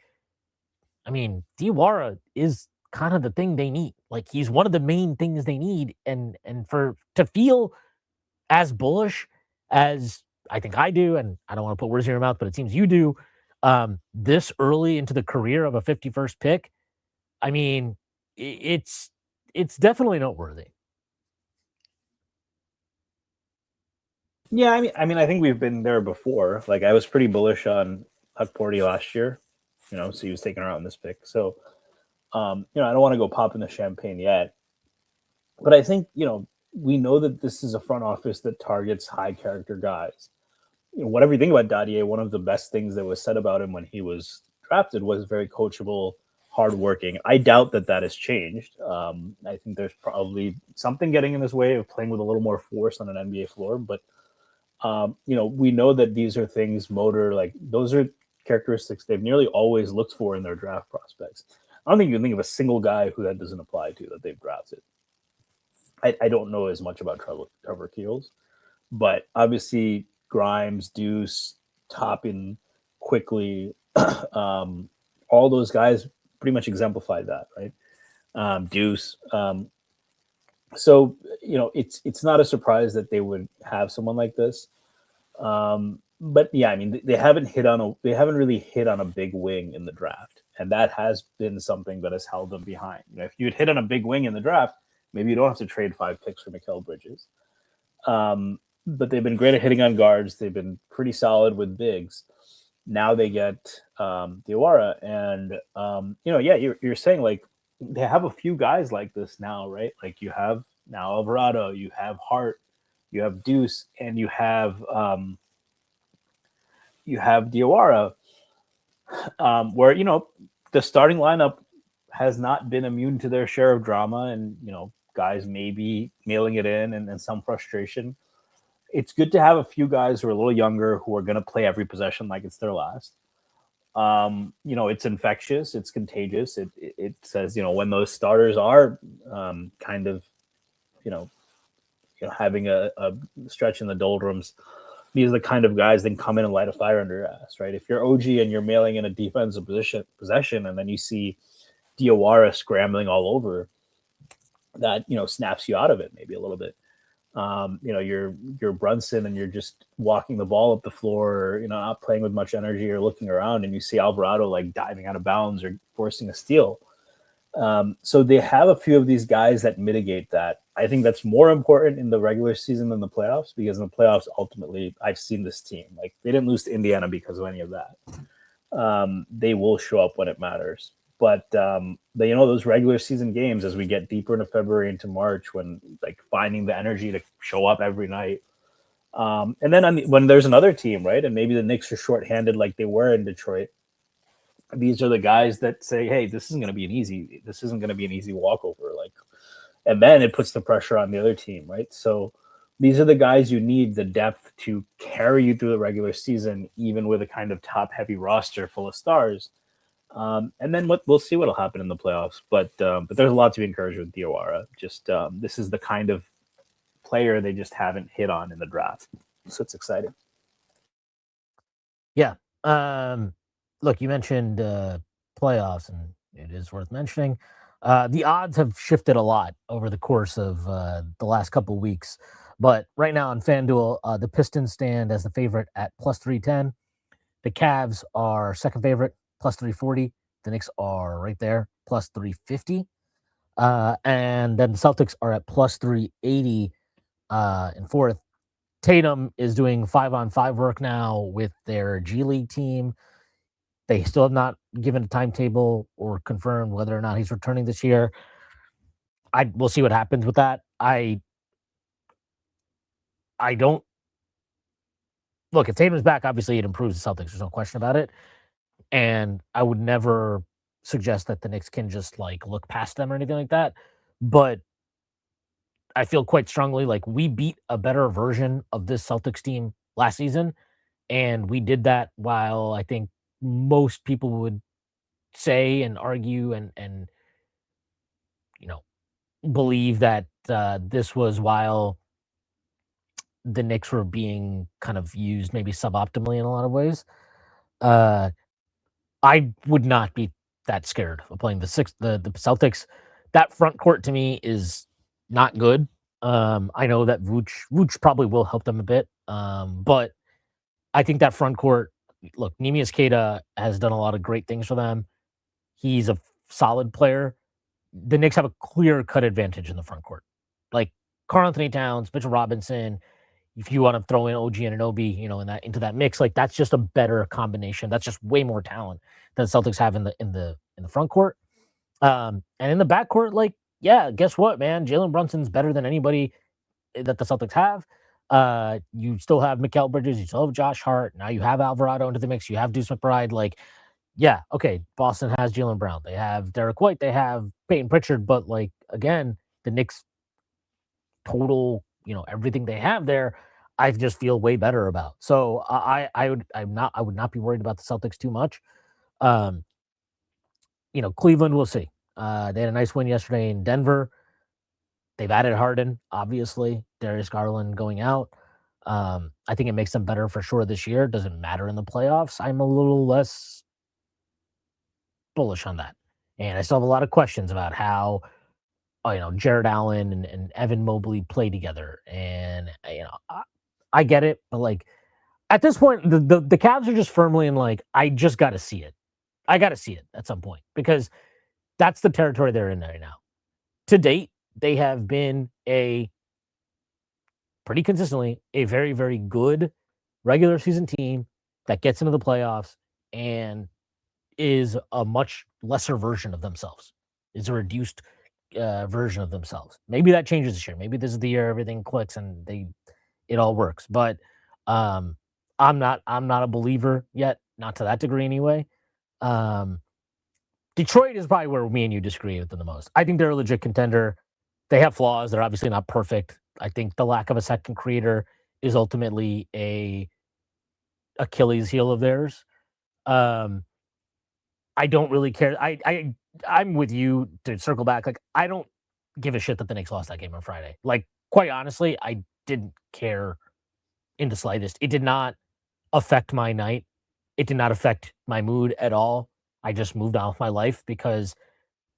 I mean, Diawara is kind of the thing they need. Like, he's one of the main things they need. And to feel as bullish as I think I do, and I don't want to put words in your mouth, but it seems you do, this early into the career of a 51st pick, I mean, it's definitely noteworthy. Yeah, I think we've been there before. Like, I was pretty bullish on Huckporty last year, so he was taken around in this pick. So, I don't want to go popping the champagne yet. But I think, we know that this is a front office that targets high character guys. Whatever you think about Dadier, one of the best things that was said about him when he was drafted was very coachable, hardworking. I doubt that that has changed. I think there's probably something getting in his way of playing with a little more force on an NBA floor. But we know that these are things, motor, like those are characteristics they've nearly always looked for in their draft prospects. I don't think you can think of a single guy who that doesn't apply to that they've drafted. I don't know as much about Trevor Keels, but obviously Grimes, Deuce, Toppin, quickly, all those guys pretty much exemplified that, right? Deuce. So it's not a surprise that they would have someone like this. But yeah, I mean, they haven't really hit on a big wing in the draft, and that has been something that has held them behind. If you'd hit on a big wing in the draft, maybe you don't have to trade 5 picks for Mikal Bridges. But they've been great at hitting on guards. They've been pretty solid with bigs. Now they get Diawara, and you're saying like they have a few guys like this now, right? Like you have now Alvarado, you have Hart, you have Deuce, and you have Diawara, where the starting lineup has not been immune to their share of drama, and guys may be mailing it in and some frustration. It's good to have a few guys who are a little younger who are going to play every possession like it's their last. It's infectious, it's contagious. It says, when those starters are kind of, having a stretch in the doldrums, these are the kind of guys that come in and light a fire under your ass, right? If you're OG and you're mailing in a defensive possession, and then you see Diawara scrambling all over, that snaps you out of it maybe a little bit. You're Brunson and you're just walking the ball up the floor, or, not playing with much energy or looking around, and you see Alvarado like diving out of bounds or forcing a steal. So they have a few of these guys that mitigate that. I think that's more important in the regular season than the playoffs, because in the playoffs, ultimately, I've seen this team. Like, they didn't lose to Indiana because of any of that. They will show up when it matters. But those regular season games, as we get deeper into February into March, when like finding the energy to show up every night, and then when there's another team, right, and maybe the Knicks are shorthanded like they were in Detroit, these are the guys that say, "Hey, this isn't going to be an easy walkover." Like, and then it puts the pressure on the other team, right? So these are the guys you need, the depth to carry you through the regular season, even with a kind of top-heavy roster full of stars. And then we'll see what'll happen in the playoffs. But there's a lot to be encouraged with Diawara. Just this is the kind of player they just haven't hit on in the draft, so it's exciting. Yeah. Look, you mentioned playoffs, and it is worth mentioning. The odds have shifted a lot over the course of the last couple of weeks. But right now on FanDuel, the Pistons stand as the favorite at plus 310. The Cavs are second favorite, plus 340. The Knicks are right there, plus 350. And then the Celtics are at plus 380 in fourth. Tatum is doing 5-on-5 work now with their G League team. They still have not given a timetable or confirmed whether or not he's returning this year. We'll see what happens with that. I don't look, if Tatum's back, obviously it improves the Celtics. There's no question about it. And I would never suggest that the Knicks can just like look past them or anything like that. But I feel quite strongly like we beat a better version of this Celtics team last season. And we did that while I think most people would say and argue and believe that this was while the Knicks were being kind of used maybe suboptimally in a lot of ways. I would not be that scared of playing the Celtics. That front court to me is not good. I know that Vooch probably will help them a bit, but I think that front court. Look, Nemias Queta has done a lot of great things for them. He's a solid player. The Knicks have a clear-cut advantage in the front court. Like Karl-Anthony Towns, Mitchell Robinson. If you want to throw in OG and Anunoby, into that mix, like that's just a better combination. That's just way more talent than the Celtics have in the front court. And in the back court, like yeah, guess what, man? Jalen Brunson's better than anybody that the Celtics have. You still have Mikal Bridges, you still have Josh Hart. Now you have Alvarado into the mix. You have Deuce McBride. Like, yeah, okay. Boston has Jalen Brown. They have Derek White. They have Peyton Pritchard. But like again, the Knicks total, everything they have there, I just feel way better about. So I would not be worried about the Celtics too much. Um, Cleveland, we'll see. They had a nice win yesterday in Denver. They've added Harden, obviously. Darius Garland going out. I think it makes them better for sure this year. Doesn't matter in the playoffs. I'm a little less bullish on that. And I still have a lot of questions about how, Jared Allen and Evan Mobley play together. And, I get it. But, like, at this point, the Cavs are just firmly in, like, I just got to see it. I got to see it at some point because that's the territory they're in right now. To date, they have been pretty consistently a very, very good regular season team that gets into the playoffs and is a much lesser version of themselves. Is a reduced version of themselves. Maybe that changes this year. Maybe this is the year everything clicks and it all works. But I'm not a believer yet, not to that degree anyway. Detroit is probably where me and you disagree with them the most. I think they're a legit contender. They have flaws. They're obviously not perfect. I think the lack of a second creator is ultimately a Achilles heel of theirs. I don't really care. I'm with you to circle back. Like, I don't give a shit that the Knicks lost that game on Friday. Like, quite honestly, I didn't care in the slightest. It did not affect my night. It did not affect my mood at all. I just moved on with my life because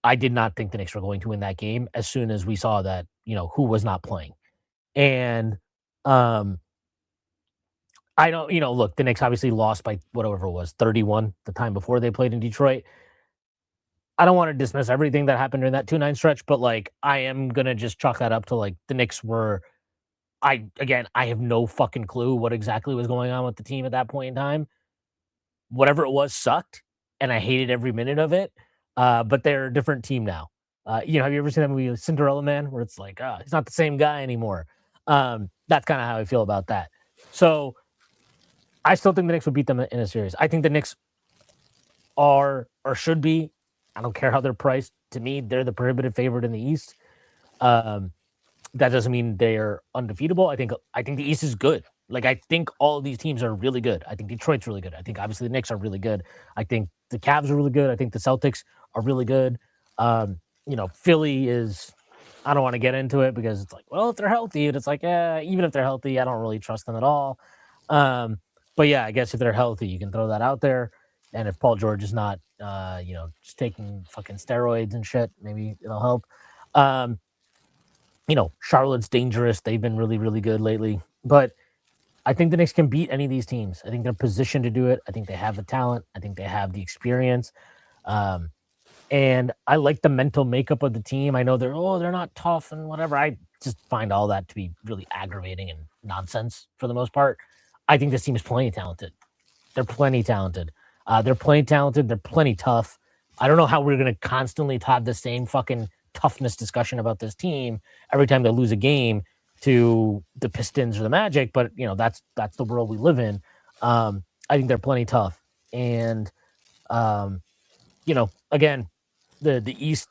I did not think the Knicks were going to win that game as soon as we saw that, who was not playing. And I don't, look, the Knicks obviously lost by whatever it was, 31 the time before they played in Detroit. I don't want to dismiss everything that happened during that 2-9 stretch, but like I am gonna just chalk that up to like the Knicks were I have no fucking clue what exactly was going on with the team at that point in time. Whatever it was sucked, and I hated every minute of it. But they're a different team now. Have you ever seen that movie Cinderella Man, where it's like, he's not the same guy anymore? That's kind of how I feel about that. So I still think the Knicks would beat them in a series. I think the Knicks are or should be. I don't care how they're priced. To me, they're the prohibitive favorite in the East. That doesn't mean they're undefeatable. I think the East is good. Like, I think all of these teams are really good. I think Detroit's really good. I think obviously the Knicks are really good. I think the Cavs are really good. I think the Celtics are really good. Philly is, I don't want to get into it because it's like, well, if they're healthy, and it's like, even if they're healthy, I don't really trust them at all. But yeah, I guess if they're healthy, you can throw that out there. And if Paul George is not, just taking fucking steroids and shit, maybe it'll help. Charlotte's dangerous. They've been really, really good lately. But I think the Knicks can beat any of these teams. I think they're positioned to do it. I think they have the talent. I think they have the experience. And I like the mental makeup of the team. I know they're not tough and whatever. I just find all that to be really aggravating and nonsense for the most part. I think this team is plenty talented. They're plenty talented. They're plenty tough. I don't know how we're going to constantly have the same fucking toughness discussion about this team every time they lose a game to the Pistons or the Magic, but that's the world we live in. I think they're plenty tough. And again, the East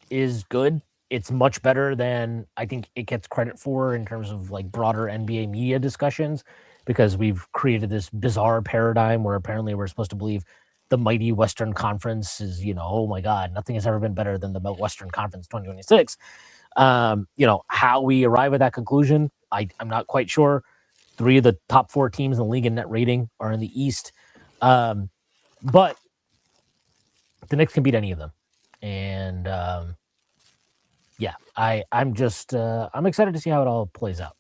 is good. It's much better than I think it gets credit for in terms of like broader NBA media discussions, because we've created this bizarre paradigm where apparently we're supposed to believe the mighty Western Conference is, oh my God, nothing has ever been better than the Western Conference 2026. How we arrive at that conclusion, I'm not quite sure. 3 of the top 4 teams in the league in net rating are in the East. But the Knicks can beat any of them. And I'm excited to see how it all plays out.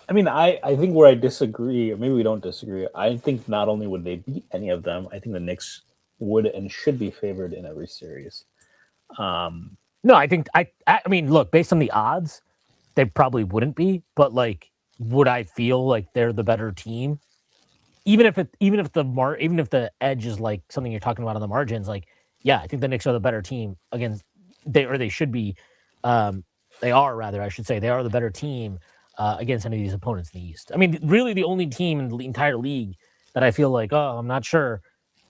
I mean, I think where I disagree, or maybe we don't disagree, I think not only would they beat any of them, I think the Knicks would and should be favored in every series. No, I think I mean, look, based on the odds, they probably wouldn't be, but like, would I feel like they're the better team? Even if the edge is like something you're talking about on the margins, like, yeah, I think the Knicks are the better team against they should be. They are rather, I should say, they are the better team against any of these opponents in the East. I mean, really, the only team in the entire league that I feel like, oh, I'm not sure,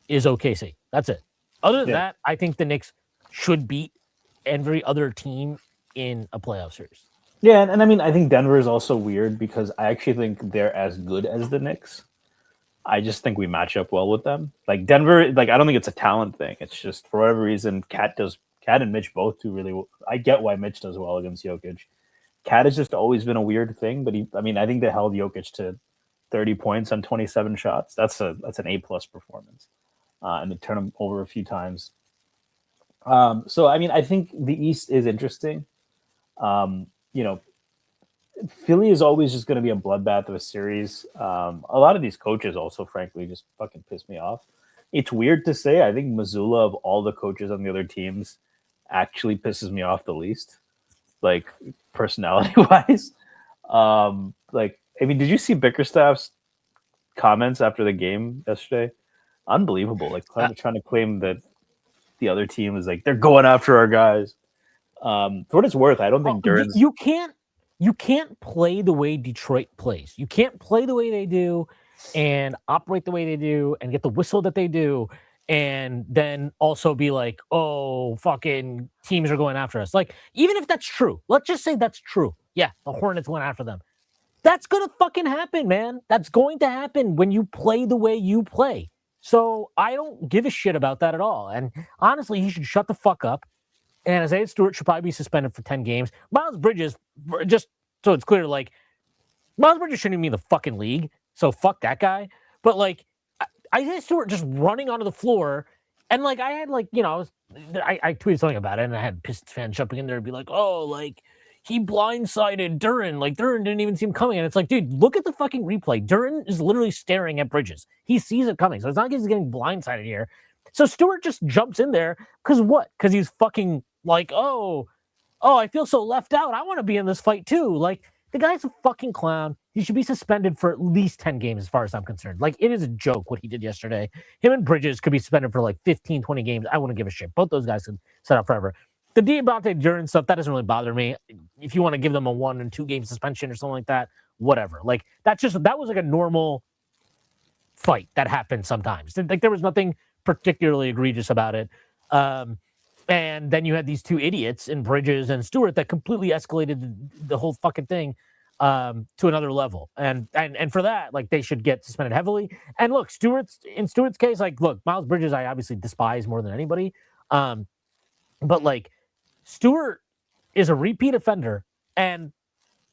is OKC. That's it. Other than that, I think the Knicks should beat every other team in a playoff series. Yeah, and I mean, I think Denver is also weird because I actually think they're as good as the Knicks. I just think we match up well with them. Like Denver, like I don't think it's a talent thing. It's just for whatever reason, Cat and Mitch both do really well. I get why Mitch does well against Jokic. Cat has just always been a weird thing, but I think they held Jokic to 30 points on 27 shots. That's an A+ performance. And they turn him over a few times. So I mean, I think the East is interesting. Philly is always just going to be a bloodbath of a series. A lot of these coaches also, frankly, just fucking piss me off. It's weird to say. I think Mazzulla, of all the coaches on the other teams, actually pisses me off the least, like personality-wise. Did you see Bickerstaff's comments after the game yesterday? Unbelievable. Like trying to claim that the other team is like, they're going after our guys. For what it's worth, I don't think Duran's... You can't play the way Detroit plays. You can't play the way they do and operate the way they do and get the whistle that they do and then also be like, oh, fucking teams are going after us. Like, even if that's true, let's just say that's true. Yeah, the Hornets went after them. That's going to fucking happen, man. That's going to happen when you play the way you play. So I don't give a shit about that at all. And honestly, he should shut the fuck up. And Isaiah Stewart should probably be suspended for 10 games. Miles Bridges, just so it's clear, like, Miles Bridges shouldn't even be in the fucking league. So fuck that guy. But, like, Isaiah Stewart just running onto the floor. And, like, I had, like, I tweeted something about it. And I had Pistons fans jumping in there and be like, oh, like, he blindsided Duran. Like, Duran didn't even see him coming. And it's like, dude, look at the fucking replay. Duran is literally staring at Bridges. He sees it coming. So it's not like he's getting blindsided here. So Stewart just jumps in there. Because what? Because he's fucking... like, oh, I feel so left out. I want to be in this fight too. Like, the guy's a fucking clown. He should be suspended for at least 10 games as far as I'm concerned. Like, it is a joke what he did yesterday. Him and Bridges could be suspended for like 15, 20 games. I wouldn't give a shit. Both those guys could set up forever. The Diabate Duran stuff, that doesn't really bother me. If you want to give them a 1 and 2 game suspension or something like that, whatever. Like, that was like a normal fight that happened sometimes. Like, there was nothing particularly egregious about it. And then you had these two idiots in Bridges and Stewart that completely escalated the whole fucking thing to another level. And for that, like, they should get suspended heavily. And look, Stewart's case, like, look, Miles Bridges, I obviously despise more than anybody. But like, Stewart is a repeat offender, and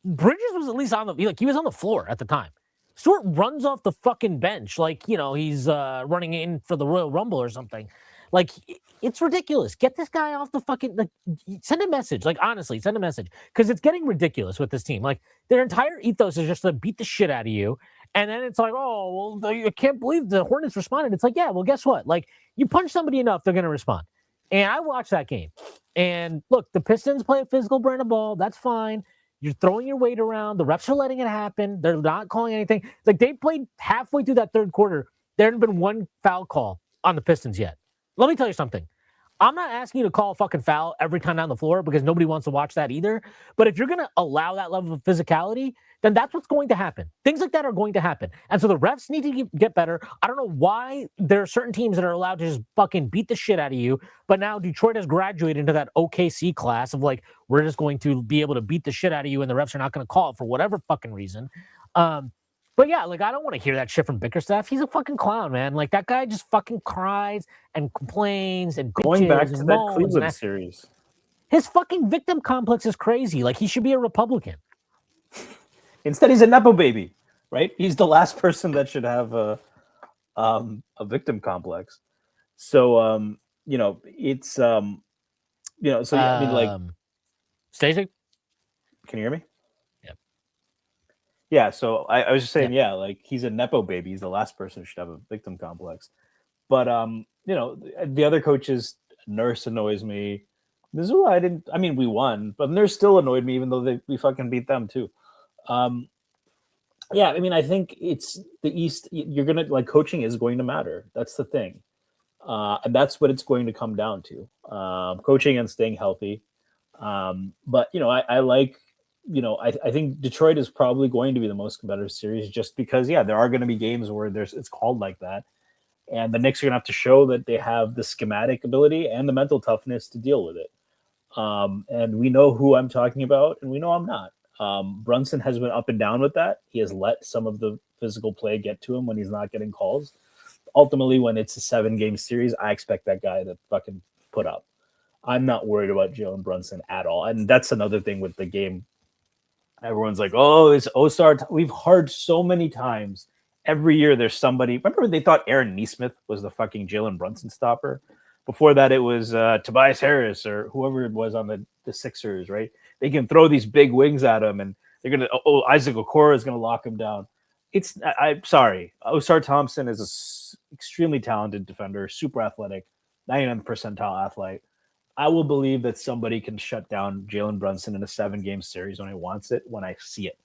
Bridges was at least he was on the floor at the time. Stewart runs off the fucking bench like, he's running in for the Royal Rumble or something. Like, it's ridiculous. Get this guy off the fucking... like, send a message. Like, honestly, send a message. Because it's getting ridiculous with this team. Like, their entire ethos is just to beat the shit out of you. And then it's like, oh, well, I can't believe the Hornets responded. It's like, yeah, well, guess what? Like, you punch somebody enough, they're going to respond. And I watched that game. And look, the Pistons play a physical brand of ball. That's fine. You're throwing your weight around. The refs are letting it happen. They're not calling anything. Like, they played halfway through that third quarter. There hadn't been one foul call on the Pistons yet. Let me tell you something. I'm not asking you to call a fucking foul every time down the floor because nobody wants to watch that either. But if you're going to allow that level of physicality, then that's what's going to happen. Things like that are going to happen. And so the refs need to get better. I don't know why there are certain teams that are allowed to just fucking beat the shit out of you. But now Detroit has graduated into that OKC class of like, we're just going to be able to beat the shit out of you and the refs are not going to call it for whatever fucking reason. But yeah, like, I don't want to hear that shit from Bickerstaff. He's a fucking clown, man. Like, that guy just fucking cries and complains and going back to that Cleveland series. His fucking victim complex is crazy. Like, he should be a Republican. Instead, he's a Nepo baby, right? He's the last person that should have a victim complex. So, it's, so yeah, I mean, like... Stacy? Can you hear me? Yeah, so I was just saying, like, he's a Nepo baby. He's the last person who should have a victim complex. But, the other coaches, Nurse annoys me. Missoula, we won, but Nurse still annoyed me, even though we fucking beat them too. I think it's the East. You're going to, like, coaching is going to matter. That's the thing. And that's what it's going to come down to: coaching and staying healthy. But I like, I think Detroit is probably going to be the most competitive series, just because, yeah, there are going to be games where it's called like that, and the Knicks are going to have to show that they have the schematic ability and the mental toughness to deal with it. And we know who I'm talking about, and we know I'm not. Brunson has been up and down with that. He has let some of the physical play get to him when he's not getting calls. Ultimately, when it's a 7-game series, I expect that guy to fucking put up. I'm not worried about Jalen Brunson at all. And that's another thing with the game. Everyone's like, oh, it's O-Star. We've heard so many times. Every year there's somebody. Remember they thought Aaron Nesmith was the fucking Jalen Brunson stopper? Before that, it was Tobias Harris or whoever it was on the Sixers, right? They can throw these big wings at him, and they're going to, Isaac Okoro is going to lock him down. I'm sorry. Osar Thompson is an extremely talented defender, super athletic, 99th percentile athlete. I will believe that somebody can shut down Jalen Brunson in a 7-game series when he wants it, when I see it.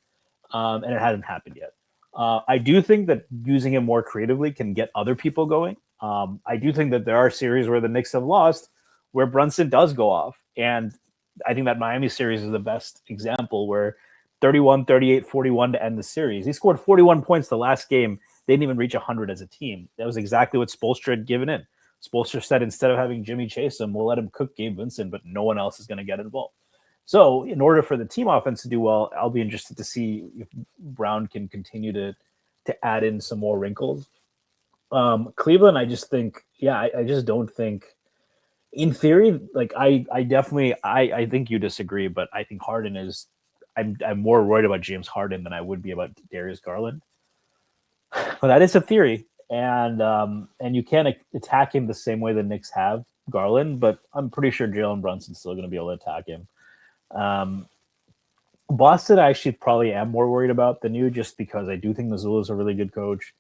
And it hasn't happened yet. I do think that using him more creatively can get other people going. I do think that there are series where the Knicks have lost where Brunson does go off. And I think that Miami series is the best example, where 31, 38, 41 to end the series. He scored 41 points the last game. They didn't even reach 100 as a team. That was exactly what Spoelstra had given in. Spoelstra said, instead of having Jimmy chase him, we'll let him cook Gabe Vincent, but no one else is going to get involved. So in order for the team offense to do well, I'll be interested to see if Brown can continue to add in some more wrinkles. Cleveland, I just think, I just don't think, in theory, like I definitely, I think you disagree, but I think Harden is, I'm more worried about James Harden than I would be about Darius Garland. But that is a theory, and you can't attack him the same way the Knicks have Garland, but I'm pretty sure Jalen Brunson's still going to be able to attack him. Boston, I actually probably am more worried about than you, just because I do think Mazzulla's a really good coach.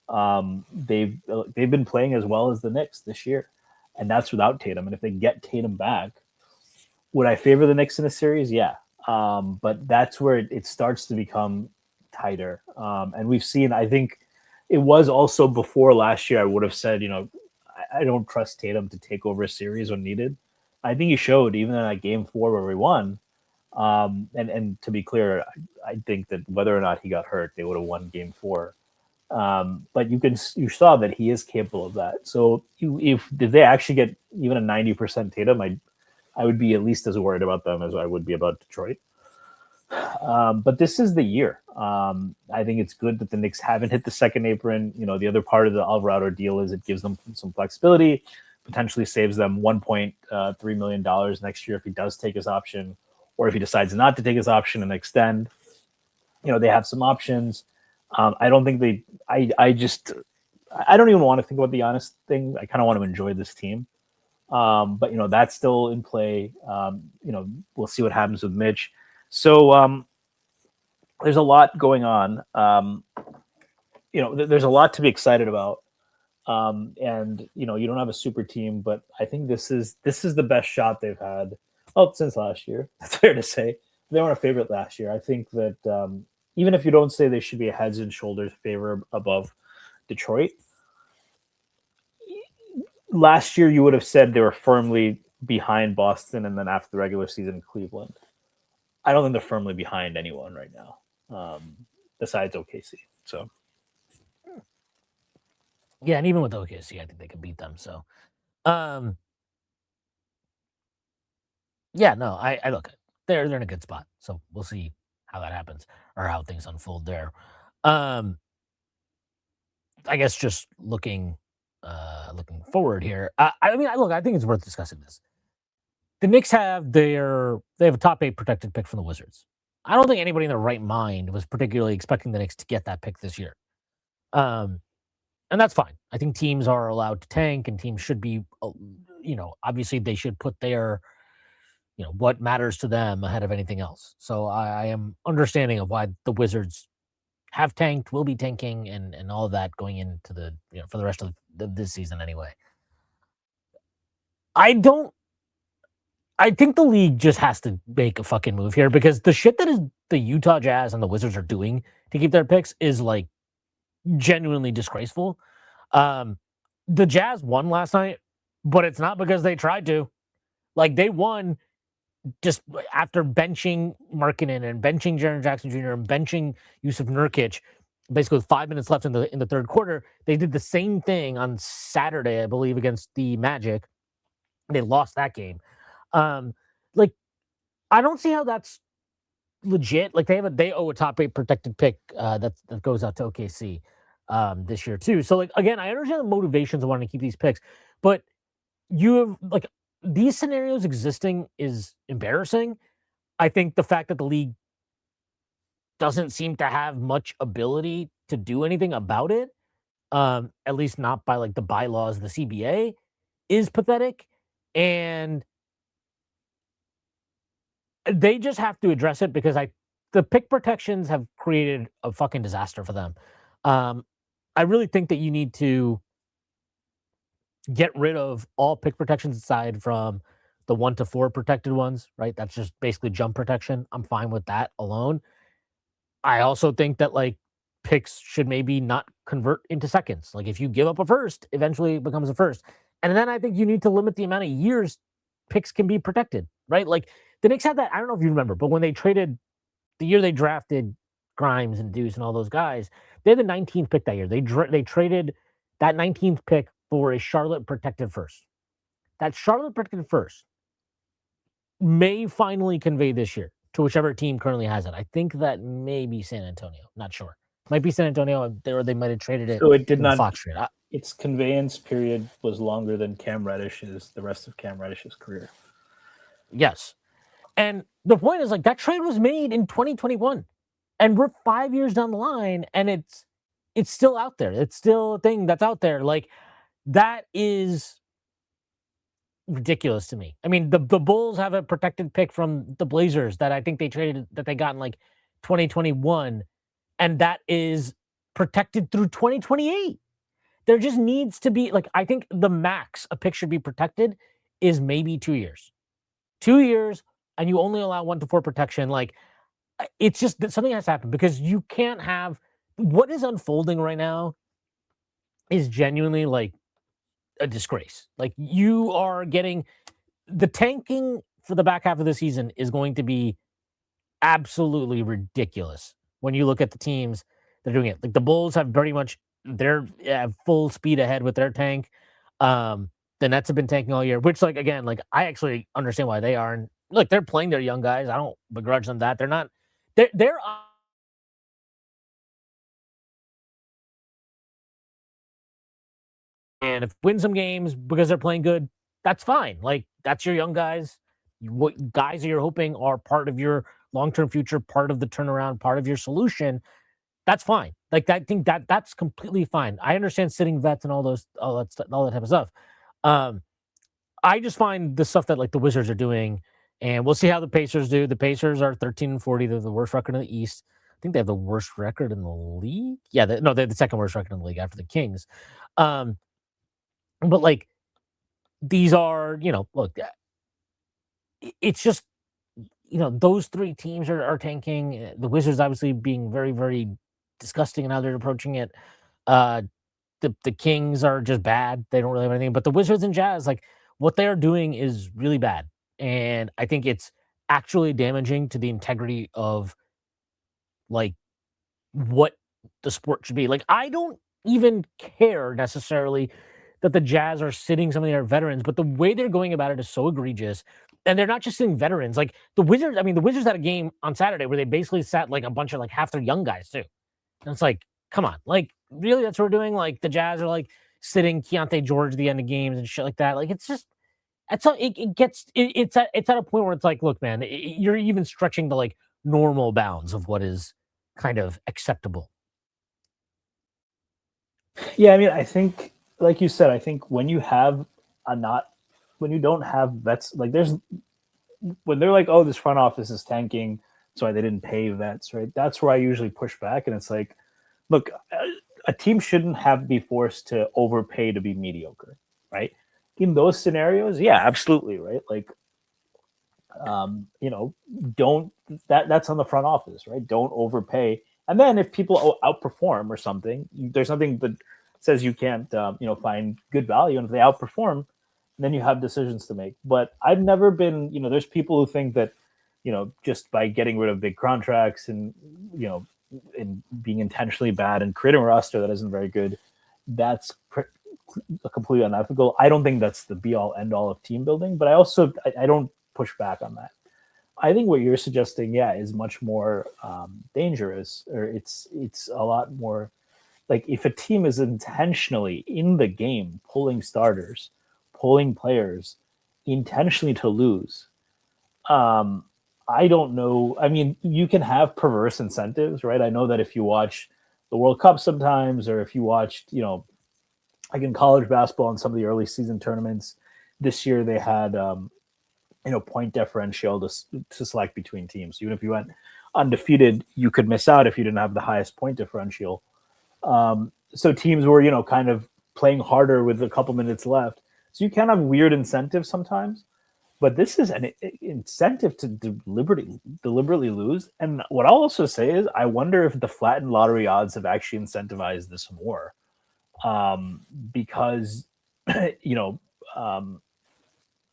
They've been playing as well as the Knicks this year, and that's without Tatum. And if they get Tatum back, would I favor the Knicks in a series? Yeah. But that's where it starts to become tighter. And we've seen, I think it was also before last year, I would have said, I don't trust Tatum to take over a series when needed. I think he showed, even in that game 4 where we won. And to be clear, I think that whether or not he got hurt, they would have won game 4. But you saw that he is capable of that. So if they actually get even a 90% Tatum, I would be at least as worried about them as I would be about Detroit. But this is the year. I think it's good that the Knicks haven't hit the second apron. The other part of the Alvarado deal is it gives them some flexibility, potentially saves them $1.3 million next year if he does take his option, or if he decides not to take his option and extend. They have some options. I don't think I don't even want to think about the honest thing. I kind of want to enjoy this team. But that's still in play. We'll see what happens with Mitch. So there's a lot going on. There's a lot to be excited about. And you don't have a super team, but I think this is the best shot they've had since last year. That's fair to say. They weren't a favorite last year. I think that even if you don't say they should be a heads and shoulders favor above Detroit, last year you would have said they were firmly behind Boston, and then after the regular season, Cleveland. I don't think they're firmly behind anyone right now, besides OKC. So, yeah, and even with OKC, I think they could beat them. So, yeah, no, I look, they're in a good spot. So we'll see how that happens or how things unfold there. I guess just looking forward here. I think it's worth discussing this. The Knicks have they have a top 8 protected pick from the Wizards. I don't think anybody in their right mind was particularly expecting the Knicks to get that pick this year. And that's fine. I think teams are allowed to tank, and teams should be, obviously they should put their, what matters to them ahead of anything else. So I am understanding of why the Wizards have tanked, will be tanking, and all of that going into the, for the rest of this season anyway. I think the league just has to make a fucking move here, because the shit that is the Utah Jazz and the Wizards are doing to keep their picks is like genuinely disgraceful. the Jazz won last night, but it's not because they tried to. Like, they won just after benching Markkanen and benching Jaren Jackson Jr. and benching Yusuf Nurkic, basically with 5 minutes left in the third quarter. They did the same thing on Saturday, I believe, against the Magic. They lost that game. Like, I don't see how that's legit. Like, they owe a top 8 protected pick that goes out to OKC this year too. So, like, again, I understand the motivations of wanting to keep these picks, but you have, like, these scenarios existing is embarrassing. I think the fact that the league doesn't seem to have much ability to do anything about it, at least not by like the bylaws of the CBA, is pathetic. And they just have to address it because the pick protections have created a fucking disaster for them. I really think that you need to get rid of all pick protections aside from the 1 to 4 protected ones, right? That's just basically jump protection. I'm fine with that alone. I also think that like picks should maybe not convert into seconds. Like if you give up a first, eventually it becomes a first. And then I think you need to limit the amount of years picks can be protected, right? Like the Knicks had that. I don't know if you remember, but when they traded the year they drafted Grimes and Deuce and all those guys, they had the 19th pick that year. They traded that 19th pick for a Charlotte protected first. That Charlotte protected first may finally convey this year to whichever team currently has it. I think that may be San Antonio. Not sure. Might be San Antonio, or they might have traded it. So it did to not. Fox trade. Its conveyance period was longer than the rest of Cam Reddish's career. Yes, and the point is like that trade was made in 2021, and we're 5 years down the line, and it's still out there. It's still a thing that's out there. Like that is ridiculous to me. I mean, the Bulls have a protected pick from the Blazers that I think they traded that they got in like 2021, and that is protected through 2028. There just needs to be like I think the max a pick should be protected is maybe 2 years. 2 years, and you only allow 1 to 4 protection. Like it's just that something has to happen because you can't have what is unfolding right now is genuinely like a disgrace. Like you are getting the tanking for the back half of the season is going to be absolutely ridiculous when you look at the teams that are doing it. Like the Bulls have very much they're full speed ahead with their tank. The Nets have been tanking all year, which like again, like I actually understand why they are. And look, they're playing their young guys. I don't begrudge them that. They're not they're and if win some games because they're playing good, that's fine. Like that's your young guys. What guys are you hoping are part of your long-term future, part of the turnaround, part of your solution. That's fine. Like I think that's completely fine. I understand sitting vets and all that type of stuff. I just find the stuff that like the Wizards are doing, and we'll see how the Pacers do. The Pacers are 13-40. They're the worst record in the East. I think they have the worst record in the league. Yeah, they're the second worst record in the league after the Kings. But like these are, look, it's just those three teams are tanking. The Wizards obviously being very, very disgusting in how they're approaching it. The Kings are just bad. They don't really have anything. But the Wizards and Jazz, like what they are doing is really bad. And I think it's actually damaging to the integrity of like what the sport should be. Like I don't even care necessarily that the Jazz are sitting some of their veterans, but the way they're going about it is so egregious. And they're not just sitting veterans. Like the Wizards, I mean, the Wizards had a game on Saturday where they basically sat like a bunch of like half their young guys too. And it's like, come on, like really, that's what we're doing. Like the Jazz are like sitting Keontae George at the end of games and shit like that. Like it's just, it's at a point where it's like, look, man, you're even stretching the like normal bounds of what is kind of acceptable. Yeah, I mean, I think, like you said, I think when you have when you don't have vets, like when they're like, oh, this front office is tanking, so they didn't pay vets, right? That's where I usually push back, and it's like, look, a team shouldn't be forced to overpay to be mediocre, right? In those scenarios, yeah, absolutely, right? Like, don't that's on the front office, right? Don't overpay, and then if people outperform or something, there's something that says you can't, find good value. And if they outperform, then you have decisions to make. But I've never been, there's people who think that, just by getting rid of big contracts and, and being intentionally bad and creating a roster that isn't very good, that's completely unethical. I don't think that's the be all end all of team building, but I don't push back on that. I think what you're suggesting, is much more dangerous, or it's a lot more like if a team is intentionally in the game pulling starters, pulling players intentionally to lose. I don't know. I mean, you can have perverse incentives, right? I know that if you watch the World Cup sometimes, or if you watched, like in college basketball in some of the early season tournaments this year, they had, point differential to select between teams. Even if you went undefeated, you could miss out if you didn't have the highest point differential. So teams were, kind of playing harder with a couple minutes left. So you can have weird incentives sometimes, but this is an incentive to deliberately lose. And what I'll also say is, I wonder if the flattened lottery odds have actually incentivized this more, because,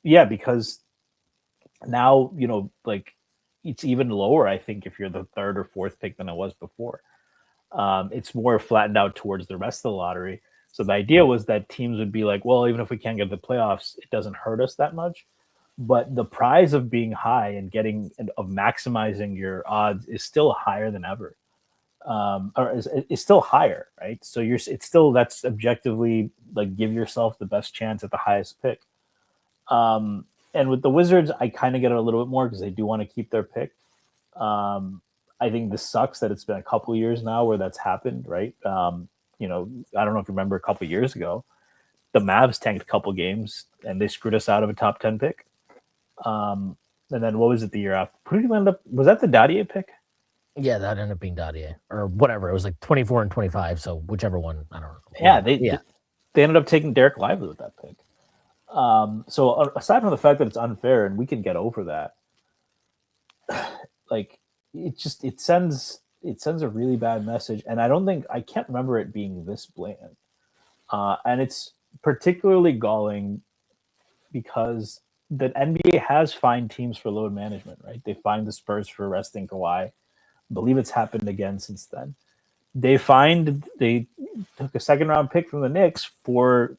because now, like it's even lower, I think, if you're the third or fourth pick than it was before. It's more flattened out towards the rest of the lottery. So the idea was that teams would be like, well, even if we can't get the playoffs, it doesn't hurt us that much. But the prize of being high and of maximizing your odds is still higher than ever, or is still higher, right? So that's objectively like give yourself the best chance at the highest pick. And with the Wizards, I kind of get it a little bit more because they do want to keep their pick. I think this sucks that it's been a couple of years now where that's happened, right? I don't know if you remember a couple of years ago, the Mavs tanked a couple games and they screwed us out of a top 10 pick. And then what was it the year after? Who did you end up? Was that the Dadier pick? Yeah, that ended up being Dadier or whatever. It was like 24 and 25. So whichever one, I don't know. Yeah, they ended up taking Derek Lively with that pick. So aside from the fact that it's unfair and we can get over that, like it sends a really bad message. And I can't remember it being this blatant. And it's particularly galling because the NBA has fined teams for load management, right? They fined the Spurs for resting Kawhi. I believe it's happened again since then. They took a second round pick from the Knicks for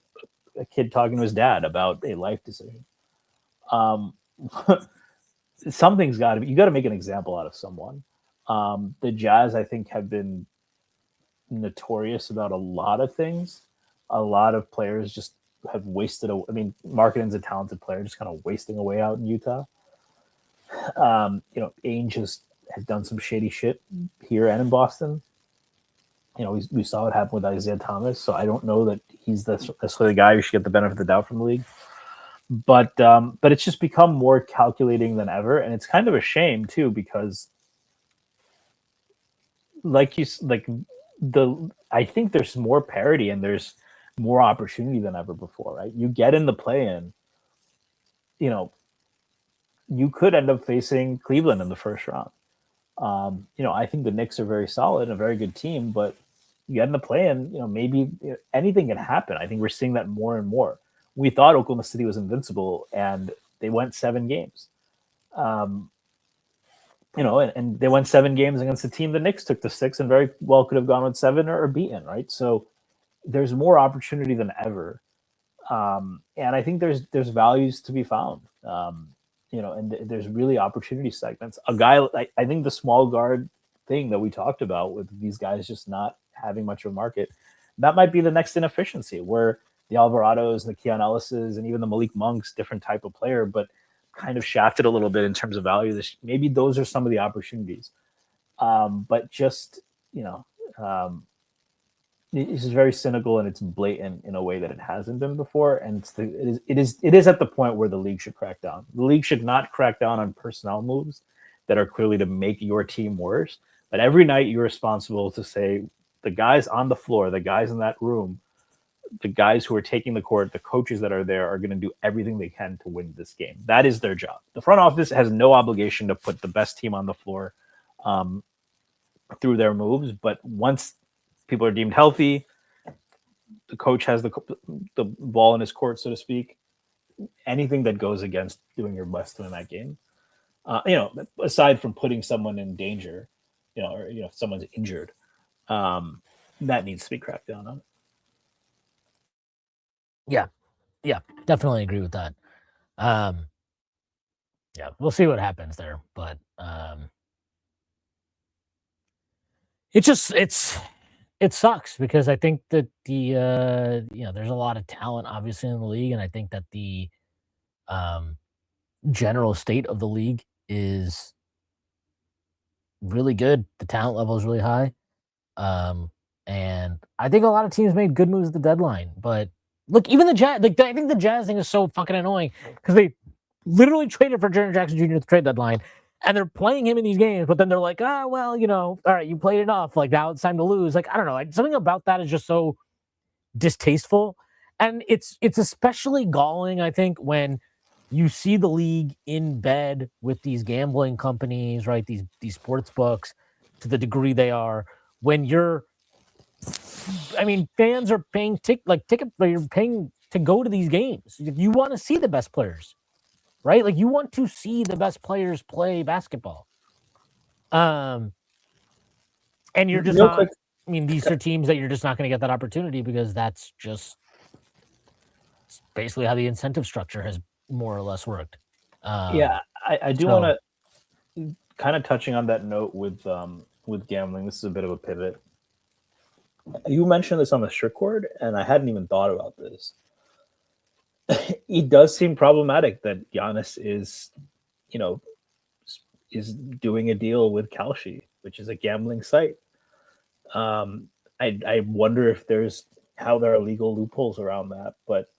a kid talking to his dad about a life decision. Something's got to be, you got to make an example out of someone. The Jazz, I think, have been notorious about a lot of things. A lot of players just have wasted. Markkanen's a talented player, just kind of wasting away out in Utah. Ainge has done some shady shit here and in Boston. We saw what happened with Isaiah Thomas, so I don't know that he's necessarily the guy who should get the benefit of the doubt from the league. But it's just become more calculating than ever, and it's kind of a shame too because, I think there's more parity and there's more opportunity than ever before, right? You get in the play-in, you could end up facing Cleveland in the first round. I think the Knicks are very solid and a very good team, but you get in the play-in, maybe anything can happen. I think we're seeing that more and more. We thought Oklahoma City was invincible, and they went 7 games. And they went 7 games against a team the Knicks took to 6 and very well could have gone with 7 or beaten, right? So there's more opportunity than ever. And I think there's values to be found. And there's really opportunity segments. A guy, I think the small guard thing that we talked about with these guys just not having much of a market, that might be the next inefficiency where the Alvarados and the Keon Ellises and even the Malik Monks, different type of player, but kind of shafted a little bit in terms of value. Maybe those are some of the opportunities. But just, it's very cynical and it's blatant in a way that it hasn't been before. And it is at the point where the league should crack down. The league should not crack down on personnel moves that are clearly to make your team worse. But every night you're responsible to say the guys on the floor, the guys in that room, the guys who are taking the court, the coaches that are there are going to do everything they can to win this game. That is their job. The front office has no obligation to put the best team on the floor through their moves. But once people are deemed healthy, the coach has the ball in his court, so to speak. Anything that goes against doing your best in that game, aside from putting someone in danger, or if someone's injured, that needs to be cracked down on. Yeah, definitely agree with that. Yeah, we'll see what happens there, but it sucks because I think that there's a lot of talent obviously in the league, and I think that the um, general state of the league is really good. The talent level is really high. And I think a lot of teams made good moves at the deadline. But look, even the Jazz, like I think the Jazz thing is so fucking annoying because they literally traded for Jaren Jackson Jr. at the trade deadline, and they're playing him in these games. But then they're like, oh well, all right, you played enough. Like now it's time to lose. Like I don't know, like, something about that is just so distasteful, and it's especially galling. I think when you see the league in bed with these gambling companies, right? These sports books, to the degree they are, when fans are paying ticket, you're paying to go to these games. You want to see the best players, right? Like you want to see the best players play basketball. And you're just Real not. quick, These are teams that you're just not going to get that opportunity because that's just basically how the incentive structure has more or less worked. I do want to kind of touching on that note with gambling. This is a bit of a pivot. You mentioned this on the Strickland, and I hadn't even thought about this. It does seem problematic that Giannis is doing a deal with Kalshi, which is a gambling site. I wonder if how there are legal loopholes around that, but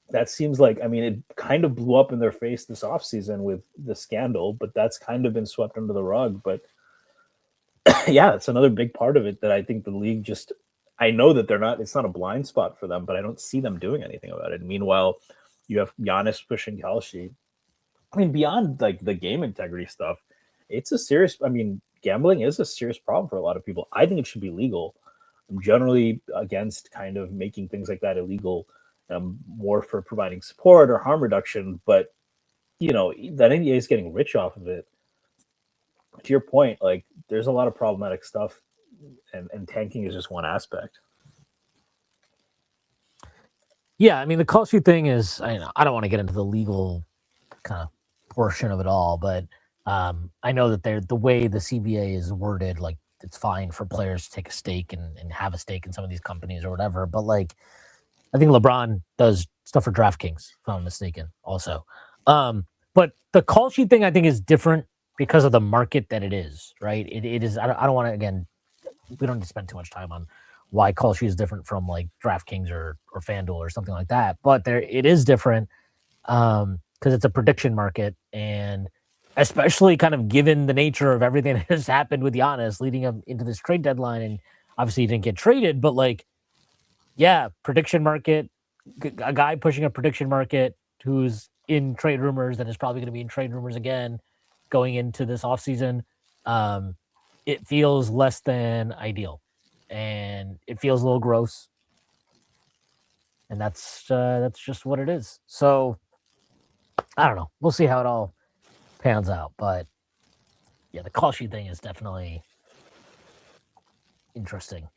that seems like, it kind of blew up in their face this offseason with the scandal, but that's kind of been swept under the rug. But yeah, it's another big part of it that I think the league I know that it's not a blind spot for them, but I don't see them doing anything about it. Meanwhile, you have Giannis pushing Kalshi. Beyond like the game integrity stuff, it's a serious, gambling is a serious problem for a lot of people. I think it should be legal. I'm generally against kind of making things like that illegal. More for providing support or harm reduction, but that NBA is getting rich off of it. To your point, like there's a lot of problematic stuff, and tanking is just one aspect. Yeah, the Kalshi thing is, I don't want to get into the legal kind of portion of it all, but I know that the way the CBA is worded, like it's fine for players to take a stake and have a stake in some of these companies or whatever, but like I think LeBron does stuff for DraftKings, if I'm not mistaken, also. But the call sheet thing, I think, is different because of the market that it is, right? It is. I don't want to, again, we don't need to spend too much time on why call sheet is different from like DraftKings or FanDuel or something like that. But it is different because it's a prediction market, and especially kind of given the nature of everything that has happened with Giannis leading him into this trade deadline, and obviously he didn't get traded, but like, yeah, prediction market, a guy pushing a prediction market who's in trade rumors and is probably going to be in trade rumors again going into this offseason. It feels less than ideal, and it feels a little gross, and that's just what it is. So I don't know. We'll see how it all pans out, but yeah, the call sheet thing is definitely interesting.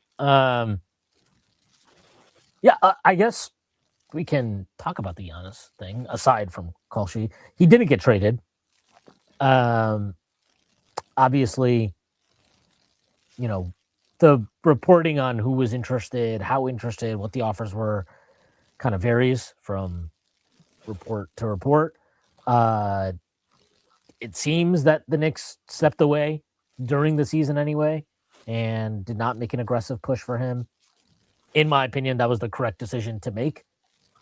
Yeah, I guess we can talk about the Giannis thing aside from call sheet. He didn't get traded. Obviously, the reporting on who was interested, how interested, what the offers were, kind of varies from report to report. It seems that the Knicks stepped away during the season anyway and did not make an aggressive push for him. In my opinion, that was the correct decision to make.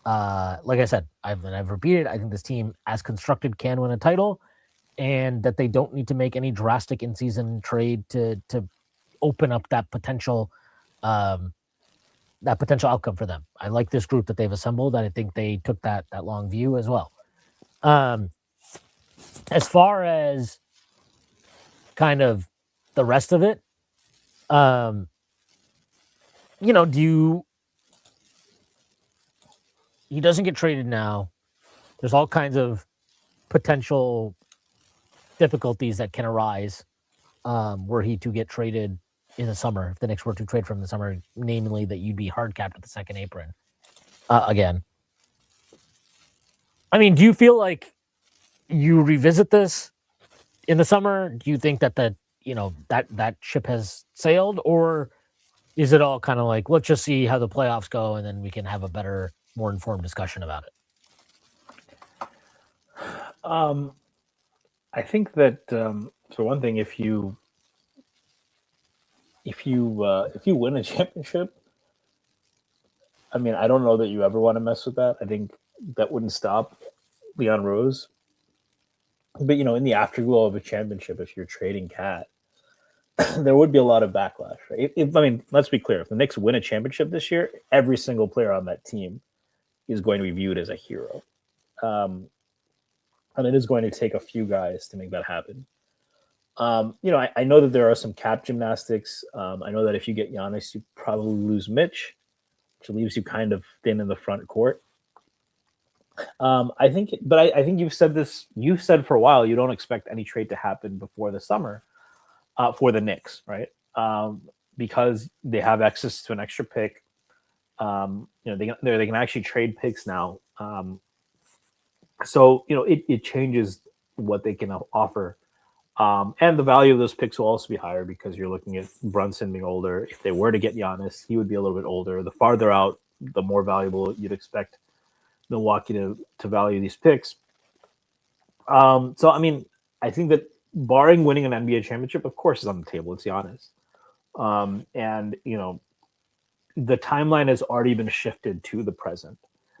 Like I said, I've repeated, I think this team, as constructed, can win a title, and that they don't need to make any drastic in-season trade to open up that potential outcome for them. I like this group that they've assembled, and I think they took that long view as well. As far as kind of the rest of it, do he doesn't get traded now, there's all kinds of potential difficulties that can arise were he to get traded in the summer. If the Knicks were to trade from the summer, namely that you'd be hard capped at the second apron again. I mean, do you feel like you revisit this in the summer? Do you think that that ship has sailed, or is it all kind of like, let's just see how the playoffs go and then we can have a better, more informed discussion about it? I think that for one thing, if you win a championship, I mean, I don't know that you ever want to mess with that. I think that wouldn't stop Leon Rose. But in the afterglow of a championship, if you're trading Cat, there would be a lot of backlash, right? I mean, let's be clear: if the Knicks win a championship this year, every single player on that team is going to be viewed as a hero. And it is going to take a few guys to make that happen. I know that there are some cap gymnastics. I know that if you get Giannis, you probably lose Mitch, which leaves you kind of thin in the front court. I think you've said this. You've said for a while you don't expect any trade to happen before the summer for the Knicks, right? Because they have access to an extra pick. They can actually trade picks now. So it changes what they can offer. And the value of those picks will also be higher because you're looking at Brunson being older. If they were to get Giannis, he would be a little bit older. The farther out, the more valuable you'd expect Milwaukee to value these picks. So, I mean, I think that barring winning an NBA championship, of course, is on the table. It's Giannis. And the timeline has already been shifted to the present.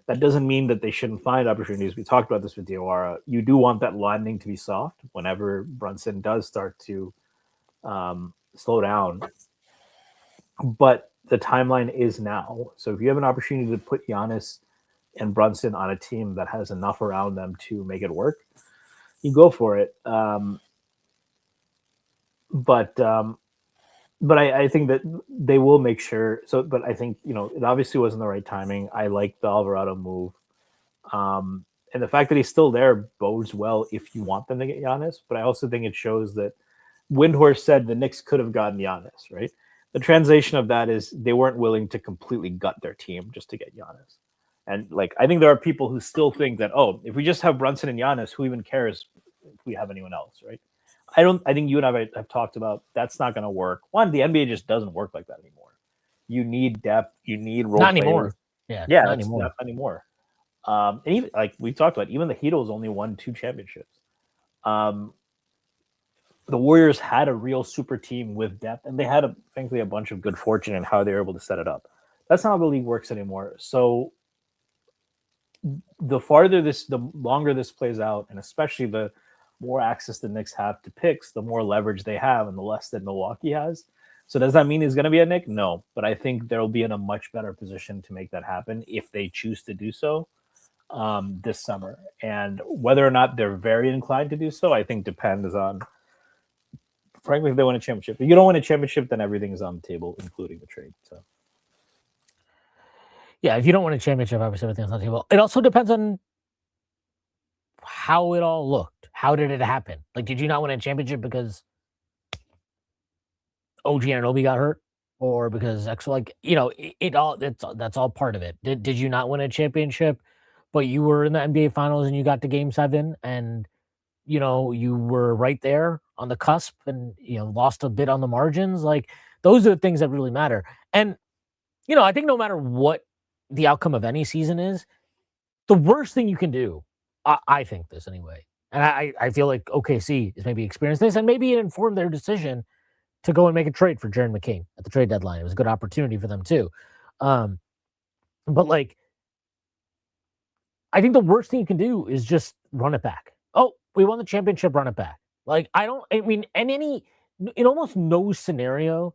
That doesn't mean that they shouldn't find opportunities. We talked about this with Diawara. You do want that landing to be soft whenever Brunson does start to slow down. But the timeline is now. So if you have an opportunity to put Giannis and Brunson on a team that has enough around them to make it work, you go for it. But I think that they will make sure. So, but I think it obviously wasn't the right timing. I like the Alvarado move, and the fact that he's still there bodes well if you want them to get Giannis. But I also think it shows that Windhorst said the Knicks could have gotten Giannis. Right. The translation of that is they weren't willing to completely gut their team just to get Giannis. And I think there are people who still think that, if we just have Brunson and Giannis, who even cares if we have anyone else, right? I think you and I have talked about that's not going to work. One, the NBA just doesn't work like that anymore. You need depth. You need role not players. Anymore. Yeah, not anymore. And even we talked about, even the Heatles only won 2 championships. The Warriors had a real super team with depth, and they had frankly a bunch of good fortune in how they were able to set it up. That's not how the league works anymore. So the longer this plays out, and especially the more access the Knicks have to picks, the more leverage they have, and the less that Milwaukee has. So does that mean he's going to be a Knick? No, but I think they'll be in a much better position to make that happen if they choose to do so this summer. And whether or not they're very inclined to do so, I think depends on, frankly, if they win a championship. If you don't win a championship, then everything is on the table, including the trade. So. Yeah, if you don't win a championship, obviously everything's on the table. It also depends on how it all looked. How did it happen? Did you not win a championship because OG Anunoby got hurt, or because that's all part of it. Did you not win a championship, but you were in the NBA Finals and you got to Game 7, and you were right there on the cusp, and lost a bit on the margins? Those are the things that really matter. And I think no matter what the outcome of any season is, the worst thing you can do, I think this anyway, and I feel like OKC is maybe experienced this, and maybe it informed their decision to go and make a trade for Jaren McCain at the trade deadline. It was a good opportunity for them too. But I think the worst thing you can do is just run it back. Oh, we won the championship, run it back. In almost no scenario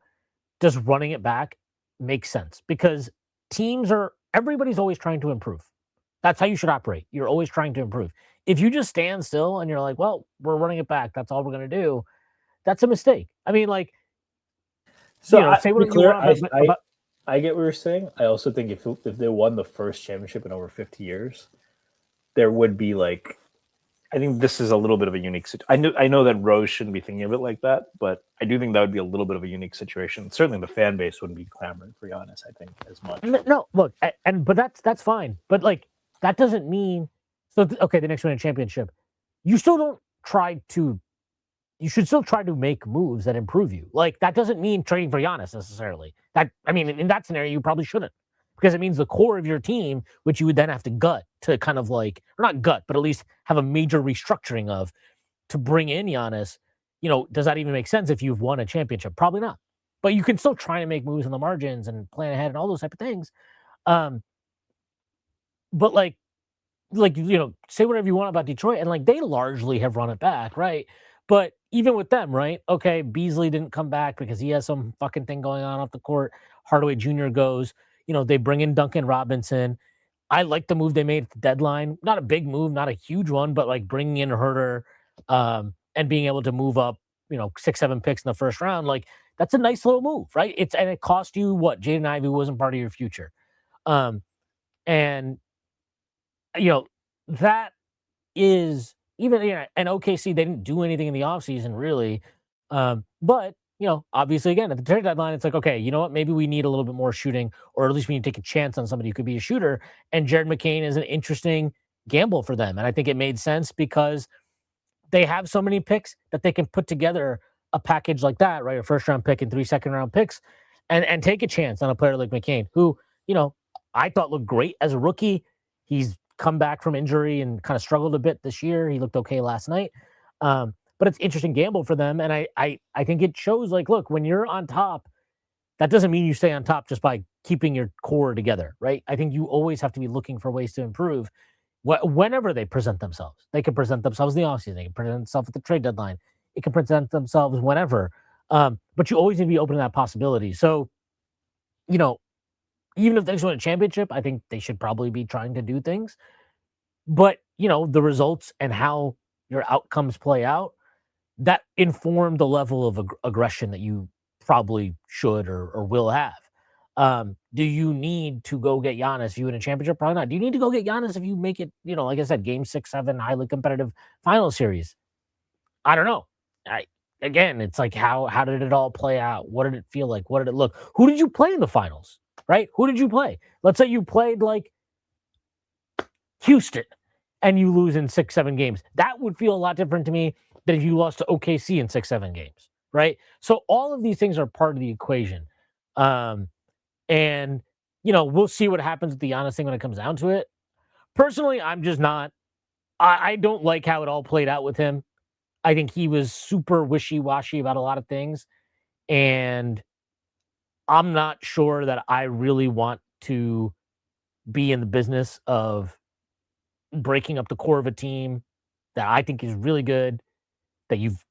does running it back make sense, because everybody's always trying to improve. That's how you should operate. You're always trying to improve. If you just stand still and you're like, well, we're running it back, that's all we're going to do, that's a mistake. I mean, say what you want I get what you're saying. I also think if they won the first championship in over 50 years, there would be like, I think this is a little bit of a unique situation. I know that Rose shouldn't be thinking of it like that, but I do think that would be a little bit of a unique situation. Certainly, the fan base wouldn't be clamoring for Giannis, I think, as much. No, look, but that's fine. But like that doesn't mean okay. The Knicks win a championship. You still don't try to. You should still try to make moves that improve you. Like that doesn't mean trading for Giannis necessarily. In that scenario, you probably shouldn't, because it means the core of your team, which you would then have to gut to kind of like, or not gut, but at least have a major restructuring of to bring in Giannis. Does that even make sense if you've won a championship? Probably not. But you can still try to make moves on the margins and plan ahead and all those type of things. Um, but say whatever you want about Detroit, and like they largely have run it back, right? But even with them, right? Okay, Beasley didn't come back because he has some fucking thing going on off the court. Hardaway Jr. goes. They bring in Duncan Robinson. I like the move they made at the deadline. Not a big move, not a huge one, but like bringing in Herter and being able to move up, 6, 7 picks in the first round. Like that's a nice little move, right? And it cost you what? Jaden Ivey wasn't part of your future. And that is even, and OKC, they didn't do anything in the offseason really. But, obviously, again, at the trade deadline, it's like, okay, you know what? Maybe we need a little bit more shooting, or at least we need to take a chance on somebody who could be a shooter. And Jared McCain is an interesting gamble for them. And I think it made sense because they have so many picks that they can put together a package like that, right? A first round pick and 3 second-round picks and take a chance on a player like McCain, who, I thought looked great as a rookie. He's come back from injury and kind of struggled a bit this year. He looked okay last night. But it's interesting gamble for them. And I think it shows like, look, when you're on top, that doesn't mean you stay on top just by keeping your core together, right? I think you always have to be looking for ways to improve whenever they present themselves. They can present themselves in the offseason. They can present themselves at the trade deadline. It can present themselves whenever. But you always need to be open to that possibility. So, even if they win a championship, I think they should probably be trying to do things. But, the results and how your outcomes play out, that inform the level of aggression that you probably should or will have. Do you need to go get Giannis if you win a championship? Probably not. Do you need to go get Giannis if you make it, like I said, game 6, 7, highly competitive final series? I don't know. Again, it's like how did it all play out? What did it feel like? What did it look? Who did you play in the finals? Right? Who did you play? Let's say you played like Houston and you lose in 6, 7 games. That would feel a lot different to me than if you lost to OKC in 6, 7 games, right? So all of these things are part of the equation. And, we'll see what happens with the Giannis thing when it comes down to it. Personally, I'm just not, I don't like how it all played out with him. I think he was super wishy-washy about a lot of things. And I'm not sure that I really want to be in the business of breaking up the core of a team that I think is really good, that you've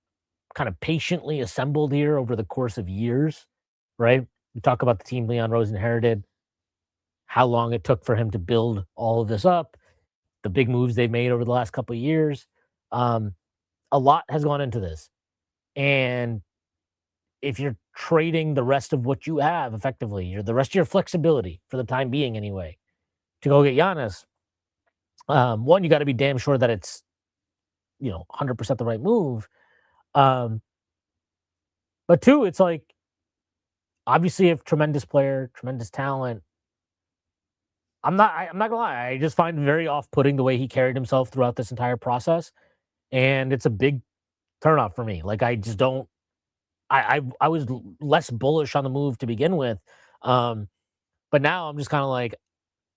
kind of patiently assembled here over the course of years, right? We talk about the team Leon Rose inherited, how long it took for him to build all of this up, the big moves they've made over the last couple of years. A lot has gone into this. And if you're trading the rest of what you have effectively, the rest of your flexibility for the time being anyway, to go get Giannis, one, you got to be damn sure that it's 100% the right move. But two, it's like obviously a tremendous player, tremendous talent. I'm not gonna lie. I just find it very off-putting the way he carried himself throughout this entire process, and it's a big turnoff for me. Like I just don't. I was less bullish on the move to begin with, but now I'm just kind of like,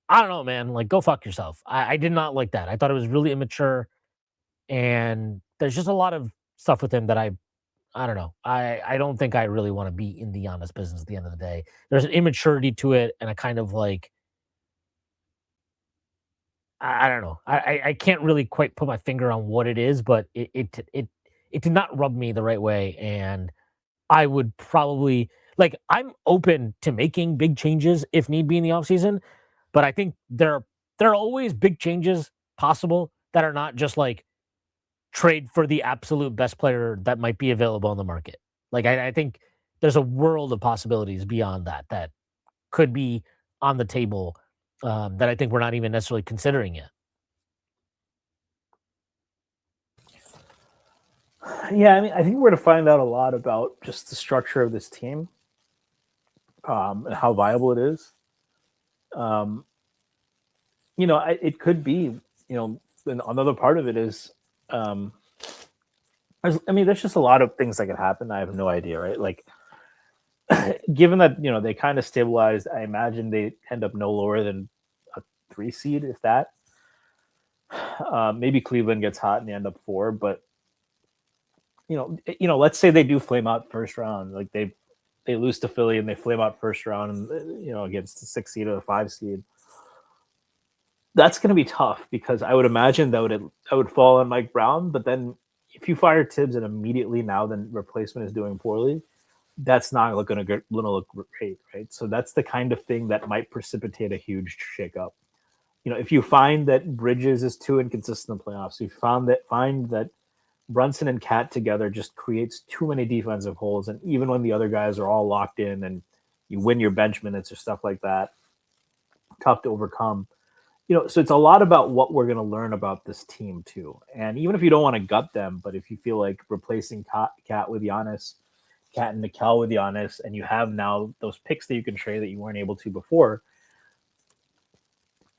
I don't know, man. Like, go fuck yourself. I did not like that. I thought it was really immature, and there's just a lot of stuff with him that I don't know. I don't think I really want to be in the Giannis business at the end of the day. There's an immaturity to it, and a kind of like I don't know. I can't really quite put my finger on what it is, but it did not rub me the right way, and I would probably I'm open to making big changes if need be in the offseason, but I think there are always big changes possible that are not just like trade for the absolute best player that might be available on the market. I think there's a world of possibilities beyond that could be on the table that I think we're not even necessarily considering yet. Yeah, I mean, I think we're going to find out a lot about just the structure of this team, and how viable it is. Um, it could be, and another part of it is, um, there's just a lot of things that could happen. I have no idea, right? Like, given that, they kind of stabilized, I imagine they end up no lower than a 3 seed, if that. Maybe Cleveland gets hot and they end up 4, but let's say they do flame out first round, like they lose to Philly and they flame out first round, and against the 6 seed or the 5 seed. That's going to be tough because I would imagine that would fall on Mike Brown. But then if you fire Tibbs and immediately now then replacement is doing poorly, that's not going to look great, right? So that's the kind of thing that might precipitate a huge shakeup. If you find that Bridges is too inconsistent in the playoffs, you find that Brunson and Cat together just creates too many defensive holes, and even when the other guys are all locked in and you win your bench minutes or stuff like that, tough to overcome. So it's a lot about what we're going to learn about this team too. And even if you don't want to gut them, but if you feel like replacing Cat with Giannis, Cat and Nickel with Giannis, and you have now those picks that you can trade that you weren't able to before,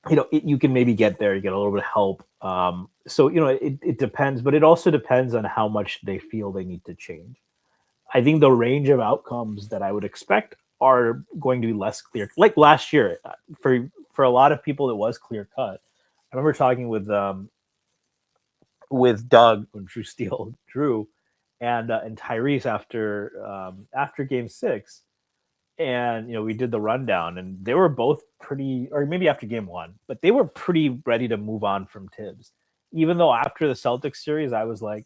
you can maybe get there. You get a little bit of help. So it depends, but it also depends on how much they feel they need to change. I think the range of outcomes that I would expect are going to be less clear. Like last year, for a lot of people, it was clear cut. I remember talking with Doug or Drew and Tyrese after Game 6, and we did the rundown, and they were both pretty, or maybe after Game 1, but they were pretty ready to move on from Tibbs. Even though after the Celtics series, I was like,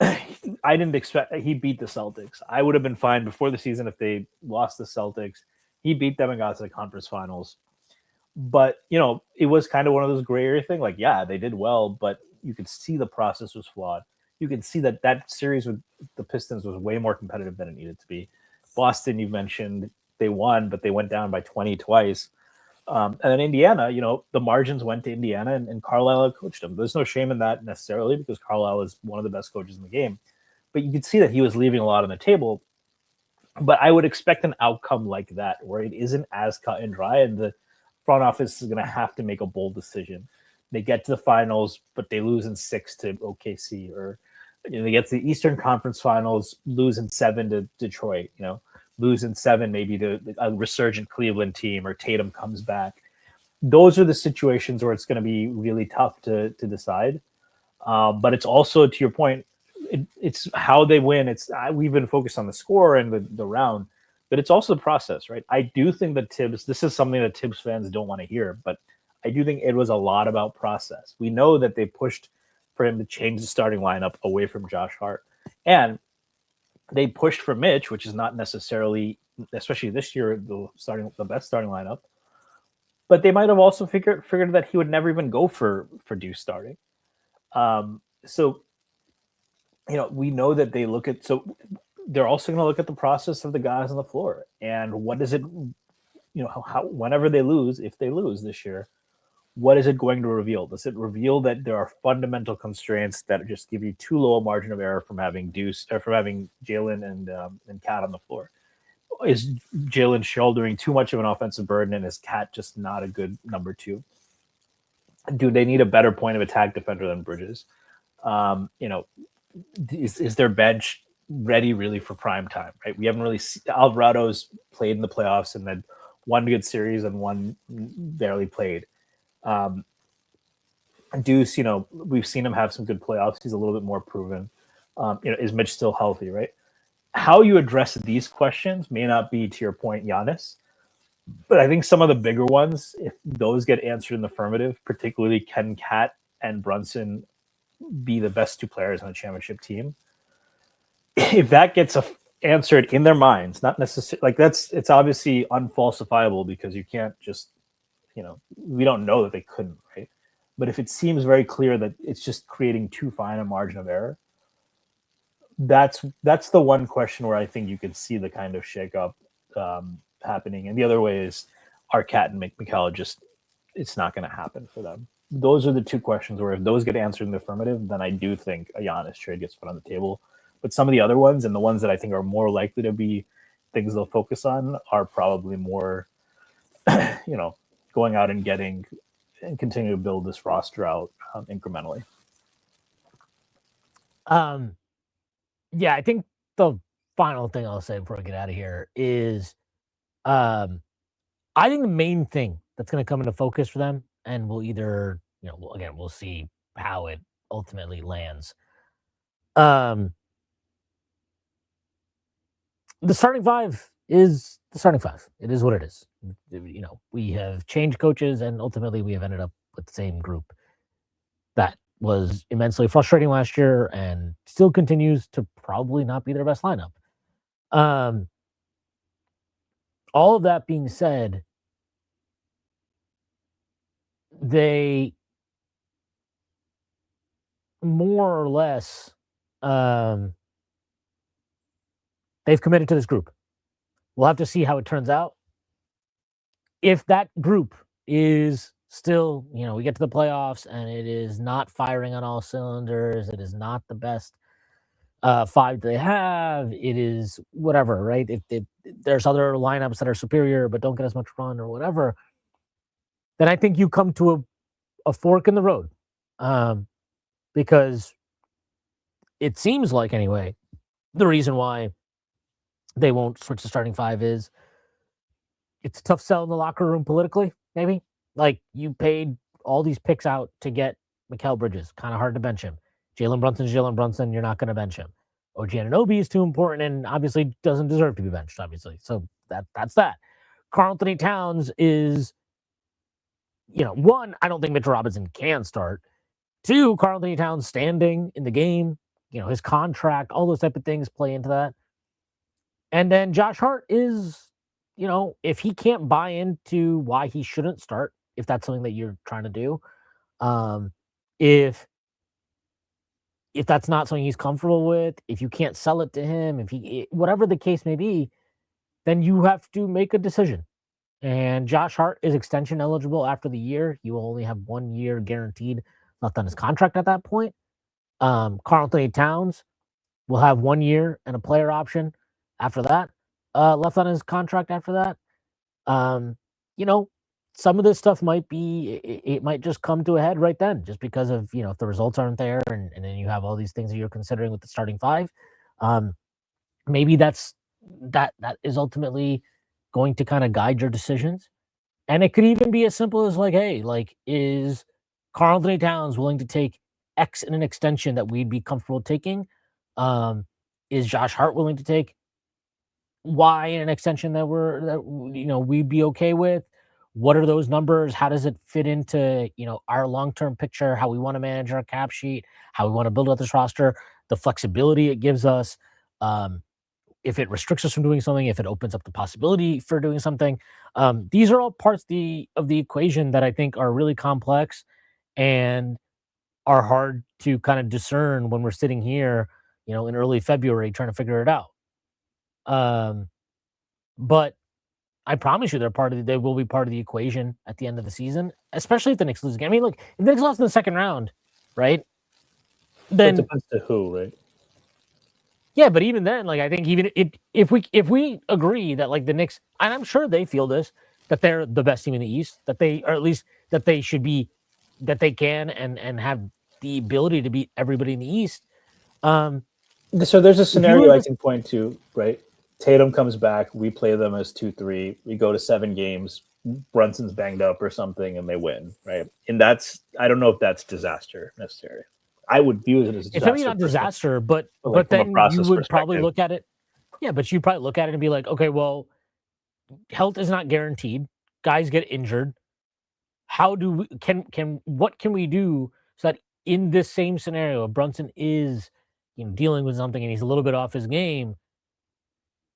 I didn't expect he beat the Celtics. I would have been fine before the season if they lost the Celtics. He beat them and got to the conference finals. But, it was kind of one of those gray area thing. Like, yeah, they did well, but you could see the process was flawed. You can see that series with the Pistons was way more competitive than it needed to be. Boston, you mentioned, they won, but they went down by 20 twice. And then Indiana, the margins went to Indiana, and Carlisle coached them. There's no shame in that necessarily because Carlisle is one of the best coaches in the game. But you could see that he was leaving a lot on the table. But I would expect an outcome like that where it isn't as cut and dry, and the front office is going to have to make a bold decision. They get to the finals, but they lose in 6 to OKC, or they get to the Eastern Conference Finals, lose in 7 to Detroit. Lose in 7 maybe to a resurgent Cleveland team, or Tatum comes back. Those are the situations where it's going to be really tough to decide. But it's also, to your point, it's how they win. We've been focused on the score and the round, but it's also the process, right? I do think that Tibbs, this is something that Tibbs fans don't want to hear, but I do think it was a lot about process. We know that they pushed for him to change the starting lineup away from Josh Hart. And they pushed for Mitch, which is not necessarily, especially this year, the best starting lineup. But they might have also figured that he would never even go for Deuce starting. So we know that they look at, so they're also going to look at the process of the guys on the floor, and what is it, whenever they lose, if they lose this year, what is it going to reveal? Does it reveal that there are fundamental constraints that just give you too low a margin of error from having Deuce, or from having Jalen and Cat on the floor? Is Jalen shouldering too much of an offensive burden, and is Cat just not a good number 2? Do they need a better point of attack defender than Bridges? Is their bench ready really for prime time? Right? We haven't really seen, Alvarado's played in the playoffs and then one good series and one barely played. Deuce, we've seen him have some good playoffs. He's a little bit more proven. Is Mitch still healthy, right? How you address these questions may not be, to your point, Giannis, but I think some of the bigger ones, if those get answered in the affirmative, particularly can Cat and Brunson be the best 2 players on a championship team? If that gets answered in their minds, not necessarily it's obviously unfalsifiable because you can't just, we don't know that they couldn't, right? But if it seems very clear that it's just creating too fine a margin of error, that's the one question where I think you could see the kind of shakeup happening, and the other way is Arquette and McCall just it's not going to happen for them. Those are the two questions where if those get answered in the affirmative, then I do think a Giannis trade gets put on the table. But some of the other ones and the ones that I think are more likely to be things they'll focus on are probably more, going out and getting and continue to build this roster out incrementally. Yeah, I think the final thing I'll say before I get out of here is, I think the main thing that's going to come into focus for them, and we'll either, we'll see how it ultimately lands. The starting five is the starting five. It is what it is. We have changed coaches, and ultimately we have ended up with the same group that was immensely frustrating last year and still continues to probably not be their best lineup. All of that being said, they more or less they've committed to this group. We'll have to see how it turns out. If that group is still, we get to the playoffs and it is not firing on all cylinders, it is not the best five they have, it is whatever, right? If there's other lineups that are superior but don't get as much run or whatever, then I think you come to a fork in the road. Because it seems like, anyway, the reason why they won't switch to starting five is it's a tough sell in the locker room politically, maybe. Like, you paid all these picks out to get Mikal Bridges. Kind of hard to bench him. Jalen Brunson's Jalen Brunson. You're not going to bench him. OG Anunoby is too important and obviously doesn't deserve to be benched, obviously. So that's that. Karl-Anthony Towns is, one, I don't think Mitchell Robinson can start. Two, Karl-Anthony Towns standing in the game, his contract, all those type of things play into that. And then Josh Hart is, if he can't buy into why he shouldn't start, if that's something that you're trying to do, if that's not something he's comfortable with, if you can't sell it to him, whatever the case may be, then you have to make a decision. And Josh Hart is extension eligible after the year. He will only have 1 year guaranteed left on his contract at that point. Karl-Anthony Towns will have 1 year and a player option after that, left on his contract after that. Some of this stuff might be, it might just come to a head right then, just because of, if the results aren't there and then you have all these things that you're considering with the starting five. Maybe that is ultimately going to kind of guide your decisions. And it could even be as simple as hey, is Karl-Anthony Towns willing to take X in an extension that we'd be comfortable taking? Is Josh Hart willing to take Y in an extension that we'd be okay with? What are those numbers? How does it fit into, our long-term picture, how we want to manage our cap sheet, how we want to build out this roster, the flexibility it gives us, if it restricts us from doing something, if it opens up the possibility for doing something. These are all parts of the equation that I think are really complex and are hard to kind of discern when we're sitting here, in early February trying to figure it out. But I promise you they will be part of the equation at the end of the season, especially if the Knicks lose again. I mean, look, if the Knicks lost in the second round, right? Then it depends to who, right? Yeah, but even then, I think even if we agree that the Knicks, and I'm sure they feel this, that they're the best team in the East, that they, or at least that they should be, that they can and have the ability to beat everybody in the East. So there's a scenario I can point to, right? Tatum comes back, we play them as 2-3, we go to 7 games, Brunson's banged up or something, and they win, right? And I don't know if that's disaster necessarily. I would view it as a disaster. It's maybe not disaster, but then you would probably look at it. Yeah, but you'd probably look at it and be like, okay, well, health is not guaranteed. Guys get injured. How do we what can we do so that in this same scenario, if Brunson is dealing with something and he's a little bit off his game,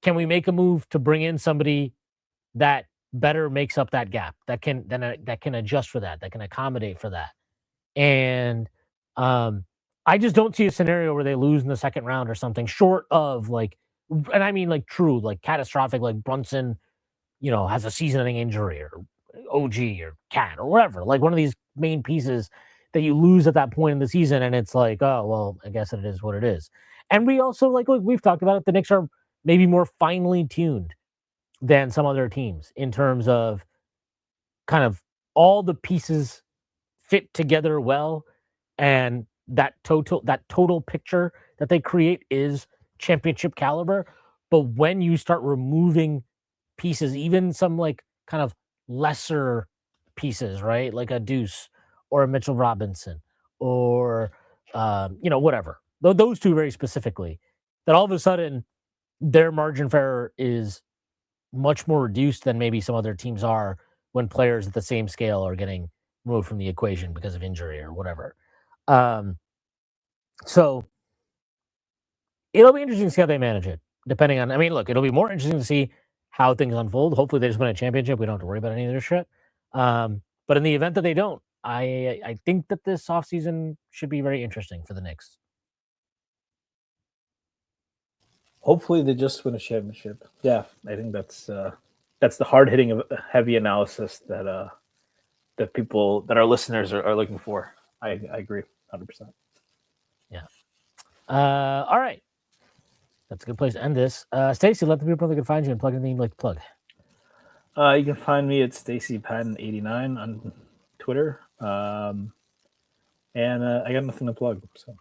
can we make a move to bring in somebody that better makes up that gap, that can adjust for that can accommodate for that? And I just don't see a scenario where they lose in the second round or something, short of and I mean true, catastrophic, Brunson has a season-ending injury, or OG or Cat or whatever, like one of these main pieces that you lose at that point in the season, and it's like, oh well, I guess it is what it is. And we also, like we've talked about it, the Knicks are maybe more finely tuned than some other teams in terms of kind of all the pieces fit together well, and that total picture that they create is championship caliber. But when you start removing pieces, even some like kind of lesser pieces, right? Like a Deuce or a Mitchell Robinson or whatever. Those two very specifically, that all of a sudden their margin for error is much more reduced than maybe some other teams are when players at the same scale are getting removed from the equation because of injury or whatever. So it'll be interesting to see how they manage it, depending on, I mean, look, it'll be more interesting to see how things unfold. Hopefully they just win a championship. We don't have to worry about any of their shit. But in the event that they don't, I think that this offseason should be very interesting for the Knicks. Hopefully they just win a championship. Yeah, I think that's the hard hitting, heavy analysis that people, that our listeners are looking for. I agree 100%. Yeah. All right. That's a good place to end this. Stacy, let the people know they can find you and plug anything you'd like to plug. You can find me at StacyPatton89 on Twitter. And I got nothing to plug. So.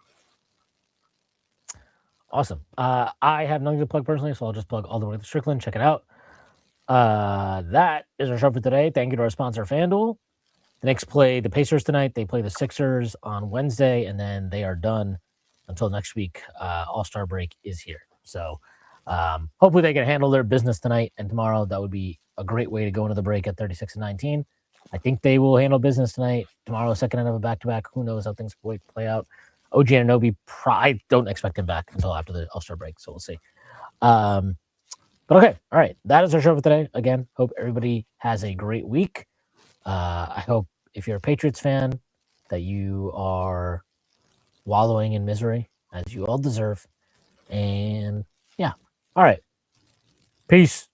Awesome. I have nothing to plug personally, so I'll just plug all the way to Strickland. Check it out. That is our show for today. Thank you to our sponsor, FanDuel. The Knicks play the Pacers tonight. They play the Sixers on Wednesday, and then they are done until next week. All-Star break is here. So hopefully they can handle their business tonight and tomorrow. That would be a great way to go into the break at 36-19. I think they will handle business tonight. Tomorrow, second end of a back-to-back. Who knows how things will play out. OG Anunoby, I don't expect him back until after the All-Star break, so we'll see. But okay, all right. That is our show for today. Again, hope everybody has a great week. I hope if you're a Patriots fan that you are wallowing in misery, as you all deserve. And yeah, all right. Peace.